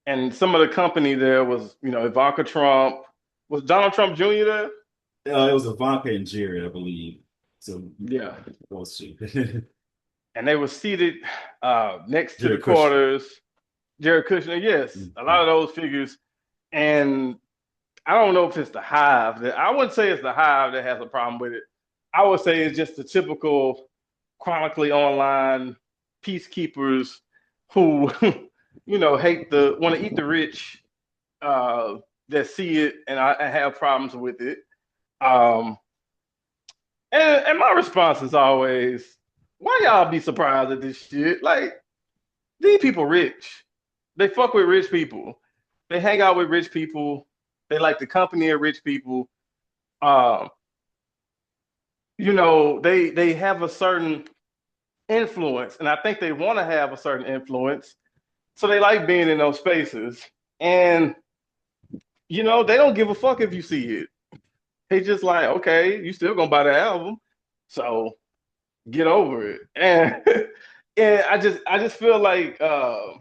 A: And some of the company there was, Ivanka Trump. Was Donald Trump Jr. there?
B: It was Ivanka and Jared, I believe. So
A: Yeah.
B: those two.
A: And they were seated next to the
B: Jared Kushner.
A: Carters. Jared Kushner, yes, a lot
B: Mhm.
A: of those figures. And I don't know if it's the Hive that I wouldn't say it's the Hive that has a problem with it. I would say it's just the typical chronically online peacekeepers who, hate the want to eat the rich, uh, that see it and I have problems with it. Um, and my response is always, why y'all be surprised at this shit? Like these people rich, they fuck with rich people, they hang out with rich people, they like the company of rich people. Um, they have a certain influence, and I think they want to have a certain influence, so they like being in those spaces. And they don't give a fuck if you see it. They just like, okay, you still gonna buy the album, so get over it. And and I just feel like I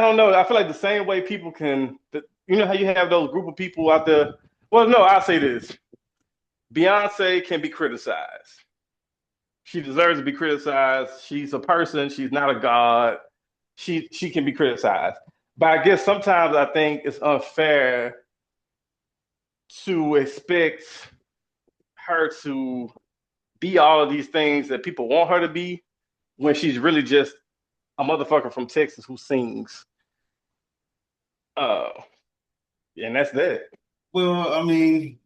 A: don't know. I feel like the same way people can, how you have those group of people out there. Well, no, I'll say this: Beyonce can be criticized. She deserves to be criticized. She's a person. She's not a god. She can be criticized. But I guess sometimes I think it's unfair to expect her to be all of these things that people want her to be when she's really just a motherfucker from Texas who sings. Uh, and that's that.
B: Well, I mean,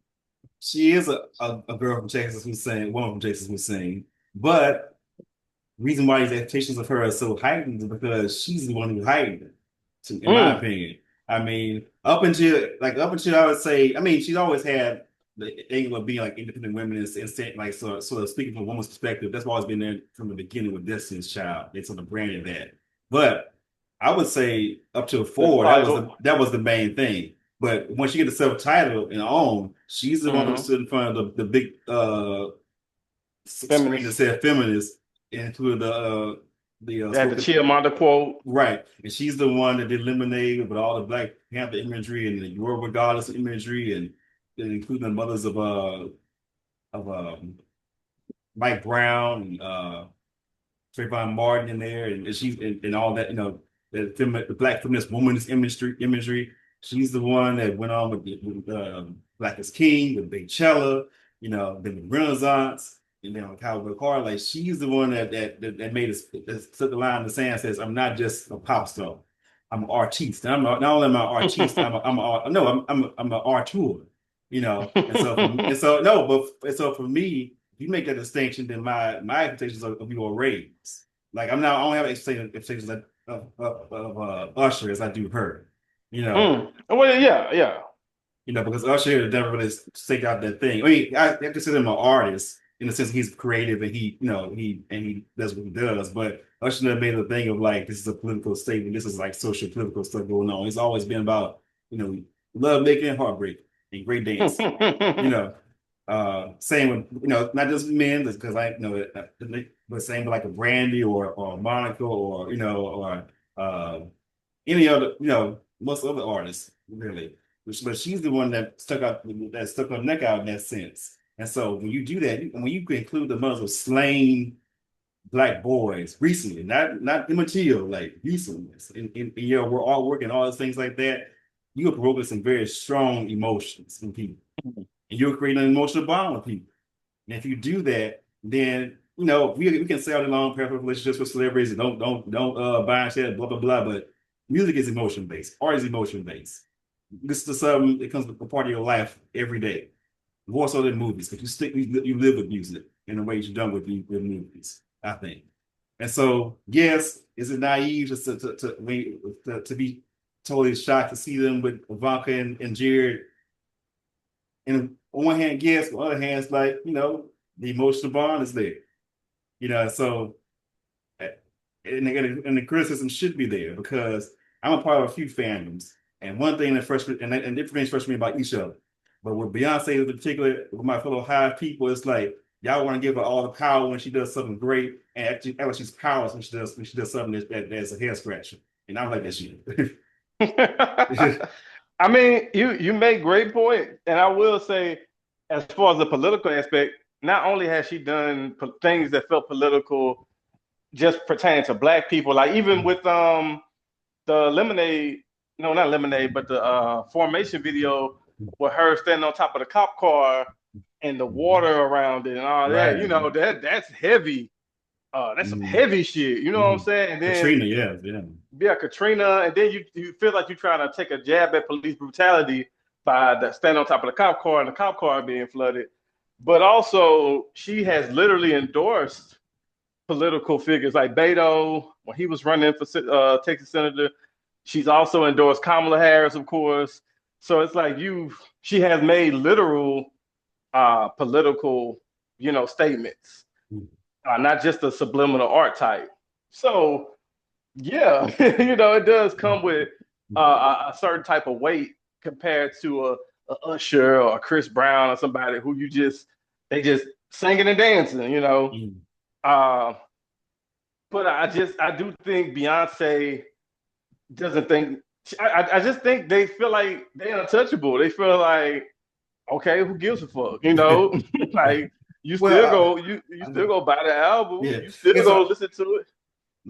B: she is a girl from Texas who's saying, woman from Texas who's saying, but reason why these expectations of her are so heightened is because she's the one who heightened it, in my
A: Mm,
B: opinion. I mean, up until I would say, I mean, she's always had the angle of being like independent women and like sort of speaking from a woman's perspective. That's always been there from the beginning with Destiny's Child. They sort of branded that. But I would say up to
A: the
B: four,
A: title.
B: that was the main thing. But once you get the self-title and own, she's the one who
A: Mm,
B: stood in front of the big screen that
A: feminist.
B: said feminist and included the
A: They had the
B: spoken
A: Chiamanda quote.
B: right, and she's the one that did Lemonade with all the Black Panther imagery and the Yoruba goddess imagery and including the mothers of Mike Brown and Trayvon Martin in there, and she's and all that, the Black feminist woman's imagery. She's the one that went on with Black is King, with Big Cella, then the Renaissance, and then Cowboy Carter. Like she's the one that made us that set the line in the sand. Says I'm not just a pop star, I'm an artiste. And not only am I an artiste, I'm an artur. And so for me, if you make that distinction, then my expectations of you are raised. Like I don't have expectations of Usher as I do her. You know,
A: Well, yeah, yeah.
B: because Usher never really staked out that thing. I mean, I consider him an artist in the sense he's creative and he does what he does. But Usher never made a thing of like this is a political statement. This is like social political stuff going on. It's always been about love making and heartbreak and great dancing. You know, same with not just men because but same with like a Brandy or Monica or uh any other, most other artists, really. But she's the one that stuck her neck out in that sense. And so when you do that, when you include the mothers of slain black boys recently, not immaterial, like recently, in your artwork and all those things like that, you are provoking some very strong emotions in people. And you're creating an emotional bond with people. And if you do that, then we can say all the long pair of relationships with celebrities and don't buy and sell, blah blah blah. But music is emotion based. Art is emotion based. This is something that comes a part of your life every day. More so than movies, because you live with music in the ways you've done with movies, I think. And so, yes, is it naive just to be totally shocked to see them with Ivanka and Jared? And on one hand, yes, on the other hand, it's like, the emotional bond is there. So and the criticism should be there because I'm a part of a few fandoms, and one thing that frustrates and different things frustrate me about each other. But with Beyonce in particular, with my fellow Hive people, it's like y'all want to give her all the power when she does something great, and actually, she's powerless when she does something that's a hair scratcher, and I don't like that shit.
A: I mean, you make great point, and I will say, as far as the political aspect, not only has she done things that felt political, just pertaining to Black people, like even with the Lemonade, no, not Lemonade, but the Formation video with her standing on top of the cop car and the water around it and all that,
B: Right.
A: that's heavy. That's some
B: Mm-hmm.
A: heavy shit. You know what I'm
B: Mm-hmm.
A: saying? And then
B: Katrina, yeah, yeah.
A: yeah, Katrina, and then you feel like you're trying to take a jab at police brutality by standing on top of the cop car and the cop car being flooded. But also, she has literally endorsed political figures like Beto when he was running for Texas senator. She's also endorsed Kamala Harris, of course. So it's like she has made literal political, statements, not just a subliminal art type. So yeah, it does come with a certain type of weight compared to a Usher or a Chris Brown or somebody who they just singing and dancing.
B: Mm-hmm.
A: Uh, but I do think Beyonce doesn't think. I just think they feel like they're untouchable. They feel like, okay, who gives a fuck? Like
B: Well,
A: you still go buy the album,
B: yeah.
A: you still
B: Yes,
A: go listen to it.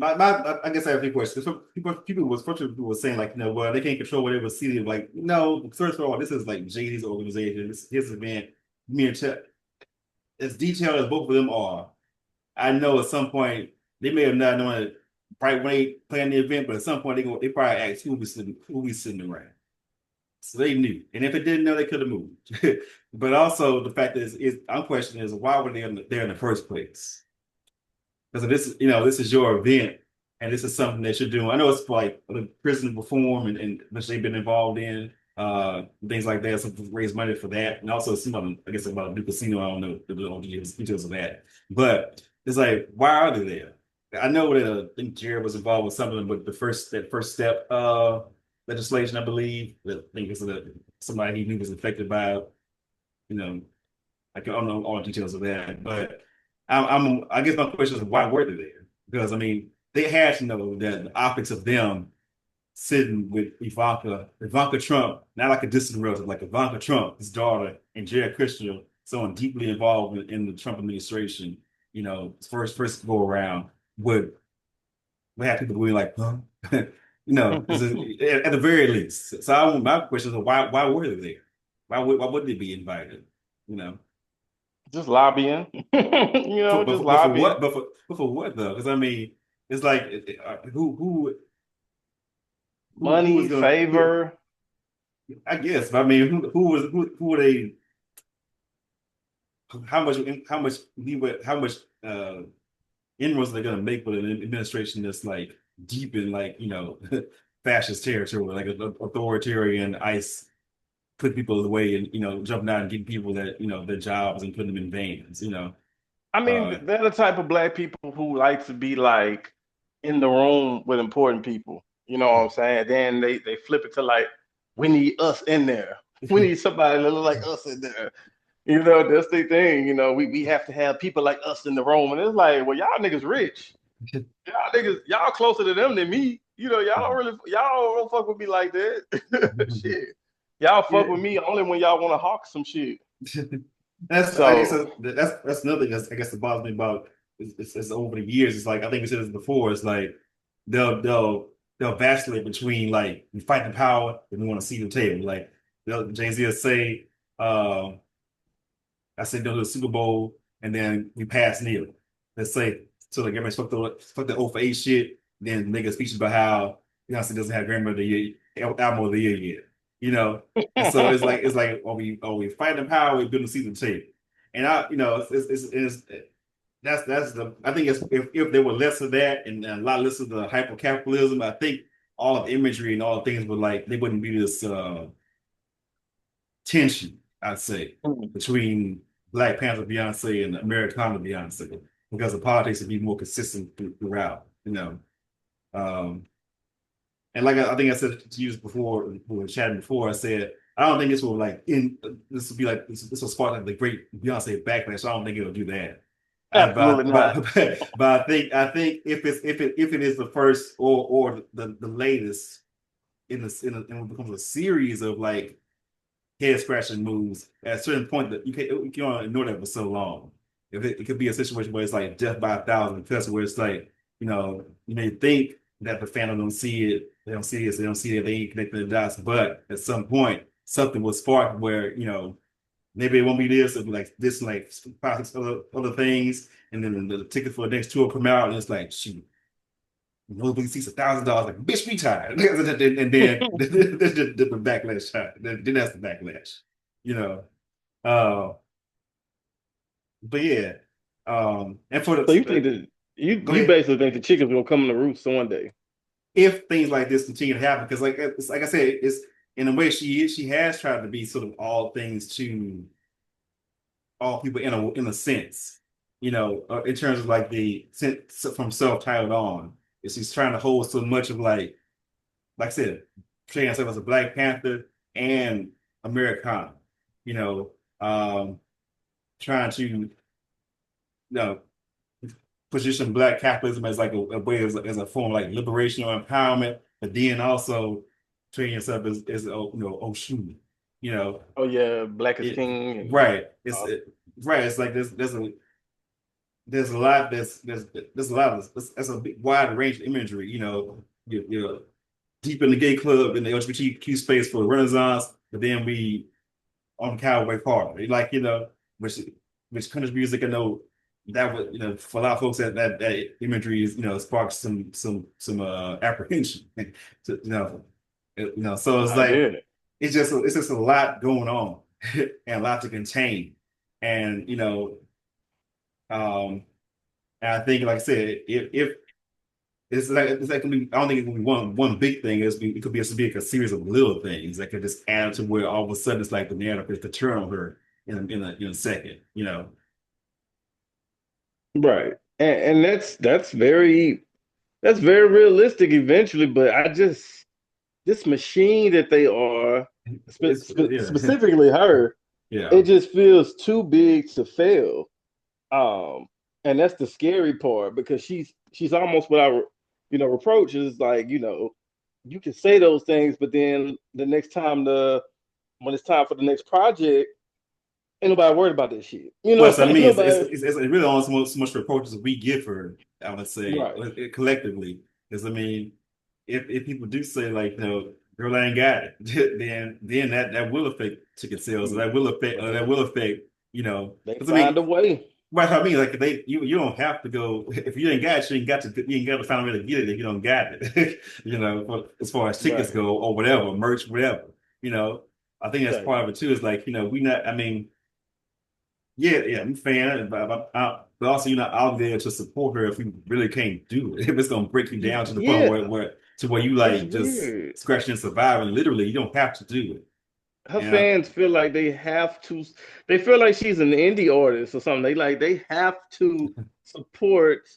B: I guess I have a few questions. So people was first people were saying like, well, they can't control whatever city. Like, no, first of all, this is like JD's organization. This his event. Me and Chet, as detailed as both of them are, I know at some point they may have not known it right when they planned the event, but at some point they probably asked who we sitting around. So they knew, and if they didn't know, they could have moved. But also the fact is I'm questioning is why were they there in the first place? Because this is your event, and this is something that you're doing. I know it's like the prison reform and which they've been involved in, things like that. So to raise money for that, and also some I guess about a new casino. I don't know the details of that, but it's like why are they there? I know that I think Jared was involved with something with that first step legislation, I believe. That I think it's somebody he knew was affected by, you know, I don't know all the details of that, but I guess my question is why were they there? Because I mean, they had to know that the optics of them sitting with Ivanka Trump, not like a distant relative, like Ivanka Trump, his daughter, and Jared Kushner, someone deeply involved in the Trump administration, first go around would have people being like, huh? At the very least. So my question is why were they there? Why would they be invited? You know.
A: Just lobbying, just
B: But for
A: lobbying.
B: what? But for what though? Because I mean, it's like who was
A: Money,
B: gonna?
A: favor.
B: I guess. But I mean, who were they? How much how much inroads are they gonna make with an administration that's like deep in like fascist territory, like an authoritarian ICE put people away and jumping out and getting people that their jobs and putting them in vans.
A: I mean,
B: Uh,
A: they're the type of Black people who like to be like in the room with important people. You know what I'm saying? Then they flip it to like, we need us in there. We need somebody that look like us in there. That's the thing. We have to have people like us in the room. And it's like, well, y'all niggas rich. Y'all closer to them than me. Y'all don't fuck with me like that. Shit. Y'all fuck
B: yeah.
A: with me only when y'all want to hawk some shit.
B: That's I guess
A: So,
B: that's another thing I guess that bothers me about it's over the years. It's like I think we said this before. It's like they'll vacillate between like we fight the power and we want to see the table. Like Jay-Z will say, I said go to the Super Bowl and then we pass Neil. Let's say so like everybody's fuck the 0 for 8 shit, then make a speech about how Beyonce doesn't have Grammy of the Year album of the year yet, you know. And so it's like are we fighting power? Or are we building a season tape? And that's the I think it's if there were less of that and a lot less of the hyper capitalism, I think all of the imagery and all the things would like they wouldn't be this tension, I'd say, between Black Panther Beyonce and Americana Beyonce, because the politics would be more consistent throughout, you know. Um, and like I think I said to you before, we were chatting before, I said, I don't think this will be like, this will spark like the great Beyonce backlash. So I don't think it'll do that.
A: Absolutely not.
B: But I think if it is the first or the latest in what becomes a series of like head scratching moves at a certain point that you can't ignore that for so long. If it could be a situation where it's like death by 1,000 cuts, where it's like, you may think that the fan don't see it, they don't see it, so they don't see it, they ain't connecting the dots. But at some point, something will spark where, maybe it won't be this, it'll be like this, like five, six other things, and then the ticket for the next tour come out, and it's like, shoot, nobody sees $1,000, like, bitch, we tired. And then the backlash shot. Then that's the backlash, you know. Uh, but yeah. And for
A: So you think
B: the
A: that
B: go
A: you
B: ahead.
A: basically think the chicken's gonna come in the roost one day?
B: If things like this continue to happen, because like I said, it's in a way she has tried to be sort of all things to all people in a sense, in terms of like the sense from self-titled on. Is she's trying to hold so much of like I said, portraying herself as a Black Panther and Americana, you know, trying to position Black capitalism as like a way as a form of like liberation or empowerment, but then also portraying yourself as oh shoot, you know,
A: Oh yeah, Black is
B: it
A: King and
B: right. Right. It's like there's a lot there's a lot of that's a big wide range of imagery, you're deep in the gay club in the LGBTQ space for the Renaissance, but then we on Cowboy Carter. Like, which country music I know that would, for a lot of folks that imagery is, sparks some apprehension. So it's
A: I
B: like
A: hear it.
B: it's just a lot going on and a lot to contain. And um and I think like I said, if it's like I don't think it can be one big thing. It could be a series of little things that could just add to where all of a sudden it's like the narrative is to turn on her in a second.
A: Right. And that's very realistic eventually, but I just this machine that they are
B: Yeah,
A: specifically her,
B: yeah.
A: it just feels too big to fail. Um, and that's the scary part because she's almost without reproach. Is like, you can say those things, but then the next time when it's time for the next project, ain't nobody worried about this shit.
B: Plus, I
A: Ain't
B: mean,
A: nobody
B: it's really almost so much reproaches that we give her. I would say
A: right.
B: collectively, because I mean, if people do say like, girl, I ain't got it, then that will affect ticket sales.
A: Mm. But
B: That will affect,
A: they
B: because I
A: find
B: mean,
A: a way.
B: right? I mean, like you don't have to go if you ain't got it, you ain't got to find a way to get it if you don't got it. As far as tickets
A: Right.
B: go or whatever, merch, whatever. You know, I think that's
A: Exactly.
B: part of it too. Is like we not. I mean, yeah, yeah, I'm a fan, but also you're not out there to support her if you really can't do it. If it's gonna break you down to the point
A: Yeah,
B: where you
A: it's
B: like just
A: weird.
B: scratching and surviving. Literally, you don't have to do it.
A: Her
B: And
A: fans feel like they have to. They feel like she's an indie artist or something. They have to support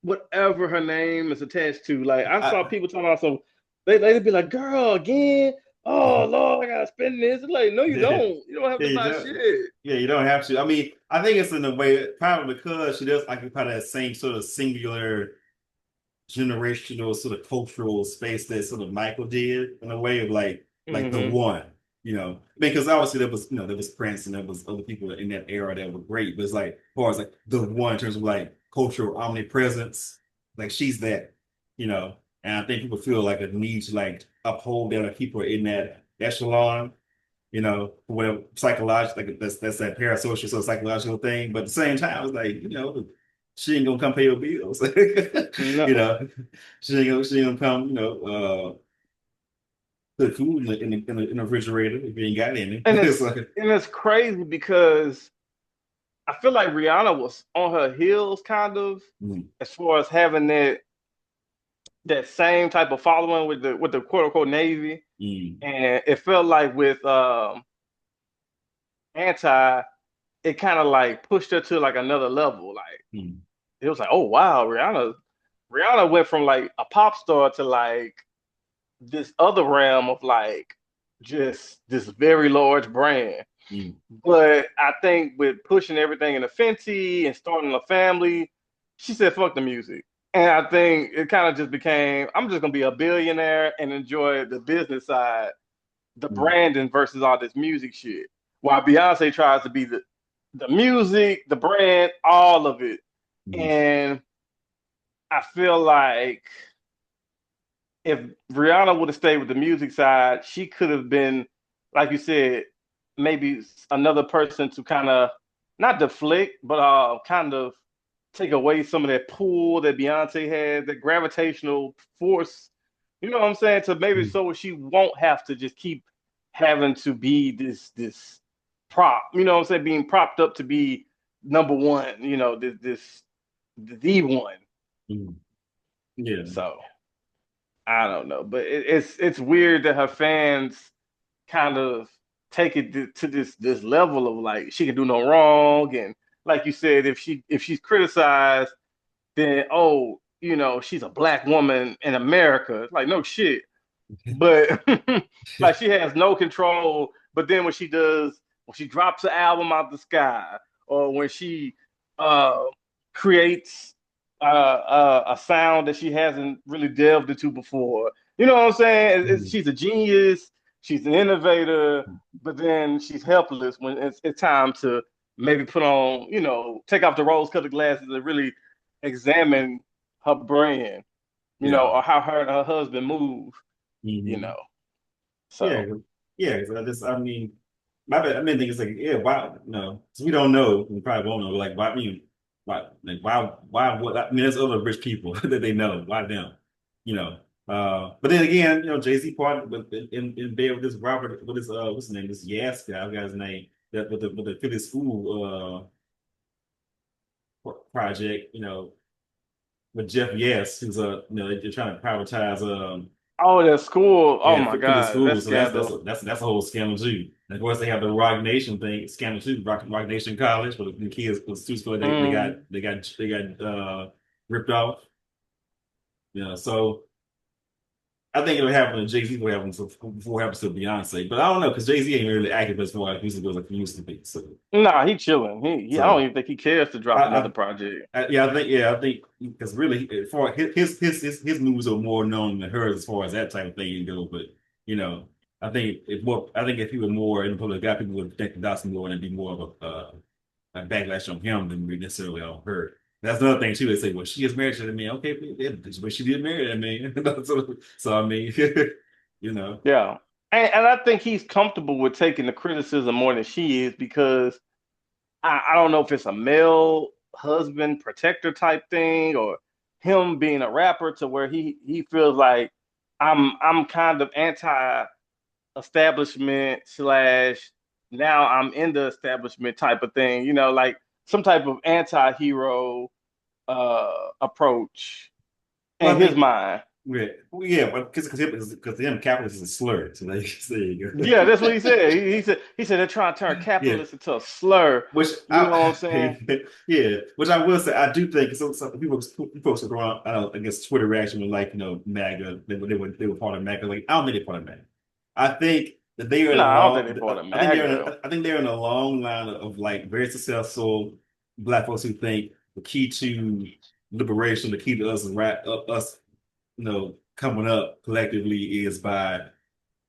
A: whatever her name is attached to. Like I saw
B: I,
A: people talking about some. They'd be like, "Girl, again? Oh Lord, I gotta spend this." It's like, no, you
B: yeah,
A: don't. You don't have
B: yeah,
A: to
B: you
A: buy
B: don't.
A: shit.
B: Yeah, you don't have to. I mean, I think it's in a way probably because she does occupy that same sort of singular generational sort of cultural space that sort of Michael did in a way of like the
A: Hmm.
B: one, because obviously there was Prince and there was other people in that era that were great, but it's like as far as like the one in terms of like cultural omnipresence, like she's that, you know, and I think people feel like a need to like uphold that or keep her in that echelon, for whatever psychological like that's that parasocial sort of psychological thing, but at the same time it's like she ain't gonna come pay your bills. You
A: No,
B: know, she ain't gonna come, put food in the refrigerator if you ain't got any.
A: and
B: It's
A: it's
B: like,
A: and it's crazy because I feel like Rihanna was on her heels, kind of,
B: mm,
A: as far as having that same type of following with the quote unquote Navy,
B: mm,
A: and it felt like with Anti, it kind of like pushed her to like another level. Like
B: mm,
A: it was like, oh wow, Rihanna went from like a pop star to like this other realm of like just this very large brand.
B: mm,
A: But I think with pushing everything into Fenty and starting a family, she said, fuck the music. And I think it kind of just became, I'm just gonna be a billionaire and enjoy the business side, the
B: mm,
A: branding versus all this music shit. While Beyonce tries to be the music, the brand, all of it.
B: mm,
A: And I feel like if Rihanna would have stayed with the music side, she could have been, like you said, maybe another person to kind of not deflect, but kind of take away some of that pull that Beyonce had, that gravitational force. You know what I'm saying? To maybe
B: mm,
A: so she won't have to just keep having to be this prop. You know what I'm saying? Being propped up to be number one. You know this the one.
B: mm. Yeah.
A: So. I don't know, but it's weird that her fans kind of take it to this level of like she can do no wrong, and like you said, if she's criticized, then oh, she's a black woman in America. It's like no shit, but like she has no control. But then when she drops an album out the sky, or when she uh, creates a sound that she hasn't really delved into before, you know what I'm saying?
B: Mm,
A: She's a genius, she's an innovator, but then she's helpless when it's time to maybe put on, take off the rose-colored glasses and really examine her brand,
B: yeah.
A: or how her and her husband move you
B: Hmm.
A: know.
B: Yeah.
A: So
B: Yeah. So I mean, my bad. I mean, think it's like, yeah, why, so we don't know, we probably won't know, but like, why, I mean, what, I mean, there's other rich people that they know, why them, you know? But then again, Jay-Z partnered in bed with this Robert, with this, what's his name, this Yas guy, I forgot his name, that with the Philly School, project, with Jeff Yes, who's they're trying to privatize,
A: oh, that school. Oh
B: yeah,
A: my
B: for the
A: God, that
B: schools. So
A: scandal.
B: that's a whole scandal too. And of course, they have the Rock Nation thing, scandal too. Rock Nation College, where the kids, the students feel like
A: Mm.
B: they got ripped off. So I think it'll happen to Jay Z will happen before it happens to Beyonce. But I don't know because Jay Z ain't really active as far as music goes like he used to be.
A: Nah, he chilling. I don't
B: So
A: even think he cares to
B: I,
A: drop another
B: I
A: project.
B: yeah, I think because really, for his moves are more known than hers as far as that type of thing goes. But you know, I think if he were more in the public eye, people would think the Dawson more and be more of a backlash on him than necessarily on her. That's another thing too. They say, well, she is married to the man. Okay, but she did marry that man. So I mean, you know,
A: Yeah, and I think he's comfortable with taking the criticism more than she is because I don't know if it's a male husband protector type thing or him being a rapper to where he feels like I'm kind of anti establishment slash now I'm in the establishment type of thing, like some type of anti-hero approach in
B: well, I
A: his
B: think
A: mind.
B: yeah, well, yeah, but because them capitalist is a slur. So there you
A: Yeah, that's what he
B: go.
A: said. He said they're trying to turn
B: Yeah,
A: capitalism into a slur.
B: which
A: You know what I'm saying?
B: yeah, which I will say, I do think some folks are around. I guess Twitter reaction was like, MAGA. They were part of MAGA. Like, I don't think they're part of MAGA. I think that they are in
A: No,
B: a
A: I don't think
B: long.
A: they're part of
B: I think
A: MAGA.
B: I think they're in a long line of like very successful Black folks who think the key to liberation, the key to us, coming up collectively is by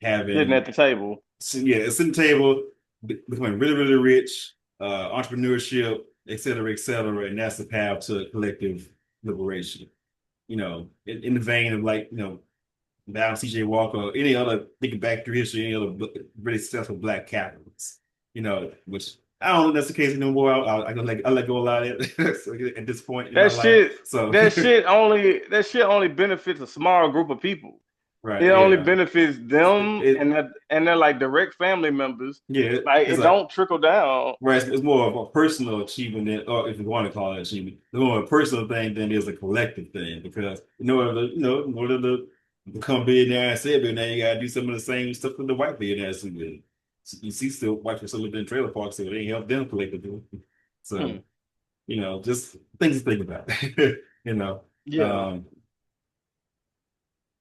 A: Sitting at
B: having
A: the table.
B: so yeah, sitting table, becoming really, really rich, entrepreneurship, et cetera, and that's the path to collective liberation. In the vein of like, Madam C.J. Walker, or any other thinking back through history, any other really successful black capitalists, which I don't know if that's the case anymore. I let go a lot of it so, at this point in my
A: That
B: life.
A: shit,
B: So,
A: that shit only benefits a small group of people. It
B: right,
A: only
B: yeah,
A: benefits them
B: it,
A: and they're like direct family members.
B: yeah,
A: Like
B: it's
A: it
B: like
A: don't trickle down.
B: right. It's more of a personal achievement than, or if you want to call it achievement, it's more of a personal thing than it is a collective thing. Because in order to become billionaire and say billionaire, you gotta do some of the same stuff that the white billionaires do. You see, still white people still live in trailer parks, so they help them collectively.
A: Hmm.
B: So just things to think about. you know,
A: Yeah.
B: um,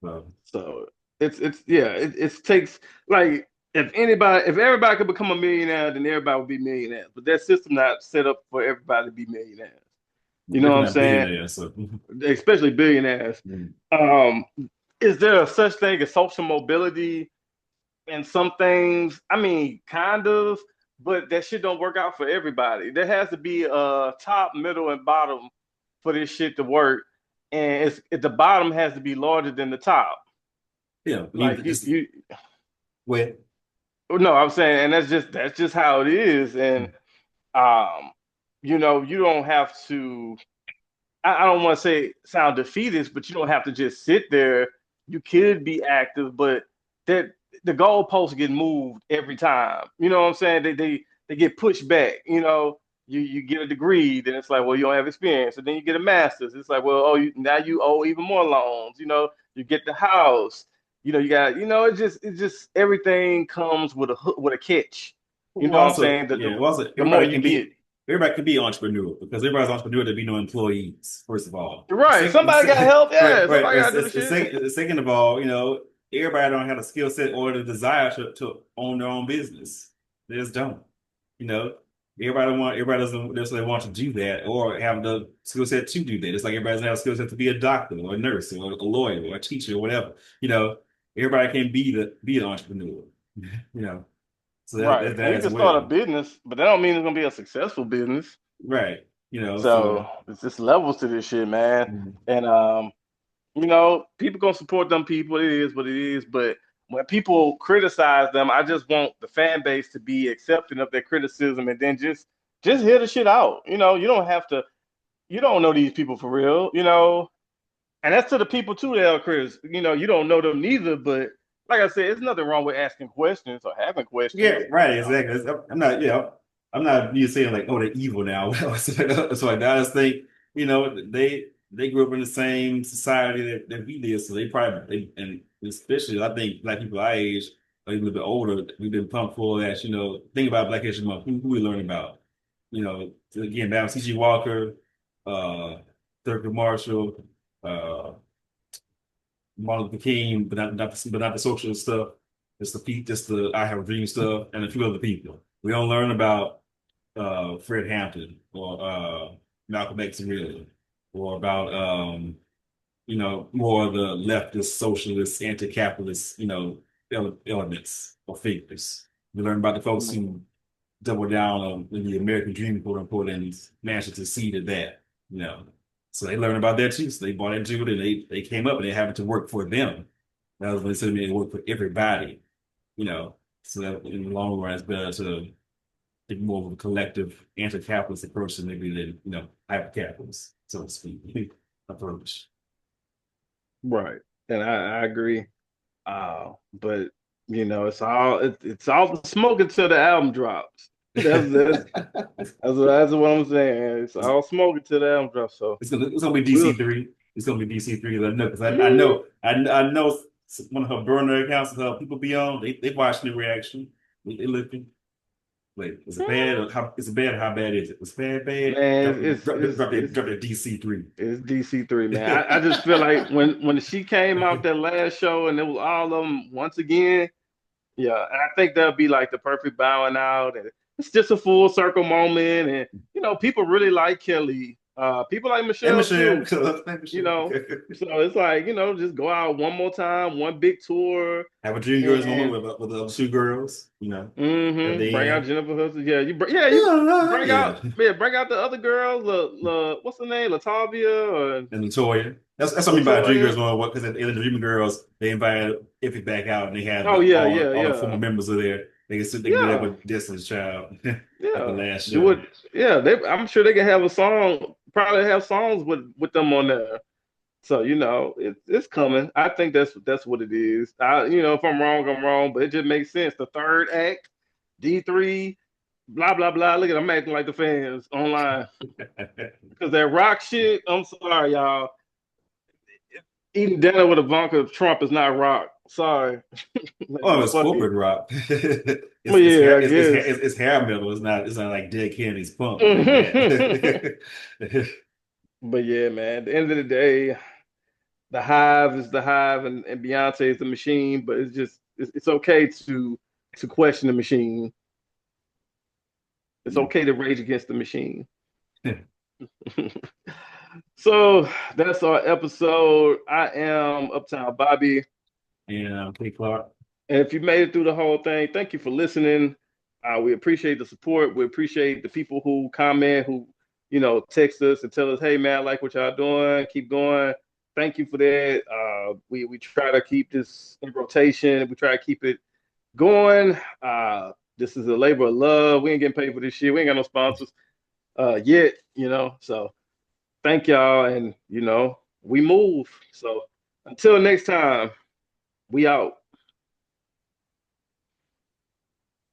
B: so
A: So it's yeah, it takes like if everybody could become a millionaire, then everybody would be millionaires. But that system not set up for everybody to be millionaires. You know what
B: definitely
A: I'm
B: not
A: saying?
B: billionaire. So
A: Especially billionaires. Um, is there a such thing as social mobility in some things? I mean, kind of, but that shit don't work out for everybody. There has to be a top, middle, and bottom for this shit to work. And the bottom has to be larger than the top.
B: you
A: Like
B: just
A: you
B: wait.
A: no, I'm saying, and that's just how it is. And um, you don't have to. I don't want to say sound defeatist, but you don't have to just sit there. You could be active, but that the goalposts get moved every time. You know what I'm saying? They get pushed back. You get a degree, then it's like, well, you don't have experience. And then you get a master's. It's like, well, now you owe even more loans. You get the house. You got, it just everything comes with a catch. You
B: Well,
A: know what I'm
B: also,
A: saying? The,
B: yeah.
A: the,
B: Well, also,
A: the more you get.
B: everybody could be entrepreneur because everybody's entrepreneur to be no employees. First of all,
A: Right. Somebody got help.
B: right,
A: Yeah.
B: right.
A: Somebody got to do the shit.
B: Second of all, everybody don't have the skill set or the desire to own their own business. They just don't. You know, everybody doesn't necessarily want to do that or have the skill set to do that. It's like everybody doesn't have a skill set to be a doctor or a nurse or a lawyer or a teacher or whatever. You know, everybody can be an entrepreneur. You know. So
A: Right.
B: that
A: And you
B: as
A: can start a
B: well.
A: business, but that don't mean it's gonna be a successful business.
B: Right. So
A: So it's just levels to this shit, man.
B: mhm.
A: And people gonna support them people. It is what it is. But when people criticize them, I just want the fan base to be accepting of their criticism and then just hear the shit out. You don't have to. You don't know these people for real. And that's to the people too, there, Chris. You don't know them neither. But like I said, there's nothing wrong with asking questions or having
B: Yeah,
A: questions.
B: right, exactly. I'm not, I'm not you saying like, oh, they're evil now. So like that. I just think, they grew up in the same society that we did, so they probably and especially I think black people our age, or even a little bit older, we've been pumped full of that. Think about Black History Month. Who we learn about? Again, that was C.G. Walker, uh, Thurgood Marshall, uh, Martin Luther King, but not the social stuff. Just the I Have a Dream stuff, and a few other people. We don't learn about Fred Hampton or Malcolm X really, or about more of the leftist, socialist, anti-capitalist, elements or figures. We learn about the folks who double down on the American dream, quote unquote, and managed to succeed at that. You know, so they learned about that too. So they bought into it, and they came up, and they having to work for them. That was when they said they work for everybody. You know, so that in the long run, it's better to take more of a collective anti-capitalist approach than maybe than hyper-capitalist, so to speak, approach.
A: Right. And I agree. But it's all the smoke until the album drops. That's what I'm saying. It's all smoke until the album drops. So
B: It's gonna be
A: we'll.
B: DC 3. It's gonna be DC 3. I know because
A: Mm,
B: I know one of her burner accounts that people be on. They watching the reaction. They looking. Like, is it bad or how is it bad or how bad is it? It's bad, bad.
A: Man,
B: Drop
A: it's
B: drop
A: it's
B: drop that
A: it's
B: drop that DC 3.
A: it's DC 3, man. I just feel like when she came out that last show and it was all of them once again. Yeah, and I think that'll be like the perfect bowing out, and it's just a full circle moment. And people really like Kelly. People like
B: And
A: Michelle
B: Michelle,
A: too.
B: and
A: You
B: Michelle.
A: know, so it's like just go out one more time, one big tour,
B: Have a Dream Girls moment
A: and
B: with the other two girls, at
A: bring
B: the
A: out
B: end.
A: Jennifer Hudson. Yeah, you bring out
B: Yeah.
A: bring out the other girls. What's the name? Latavia or
B: And Latoya. That's what I mean by Dream Girls
A: Latoya?
B: moment, because in the Dream Girls, they invited Effie back out and they had
A: Oh yeah,
B: all
A: yeah,
B: all the former
A: yeah.
B: members are there. They can do that
A: Yeah,
B: with Destiny's Child at the
A: yeah.
B: last
A: Do it.
B: show.
A: Yeah, I'm sure they can have a song. Probably have songs with them on there. So it's coming. I think that's what it is. If I'm wrong, I'm wrong. But it just makes sense. The third act, D3, blah blah blah. Look at I'm acting like the fans online because that rock shit. I'm sorry, y'all. Eating dinner with Ivanka Trump is not rock. Sorry,
B: Oh,
A: but
B: it's
A: fuck it.
B: corporate rock.
A: Well, yeah, I guess.
B: It's hair metal. It's not like Dead Kennedys punk like that.
A: But yeah, man. At the end of the day, the Hive is the Hive, and Beyonce is the machine. But it's okay to question the machine. It's okay to rage against the machine. So that's our episode. I am Uptown Bobby.
B: Yeah, K Clark.
A: And if you made it through the whole thing, thank you for listening. We appreciate the support. We appreciate the people who comment, who text us and tell us, "Hey man, I like what y'all doing. Keep going." Thank you for that. We try to keep this in rotation. We try to keep it going. This is a labor of love. We ain't getting paid for this shit. We ain't got no sponsors yet. So thank y'all, and we move. So until next time, we out.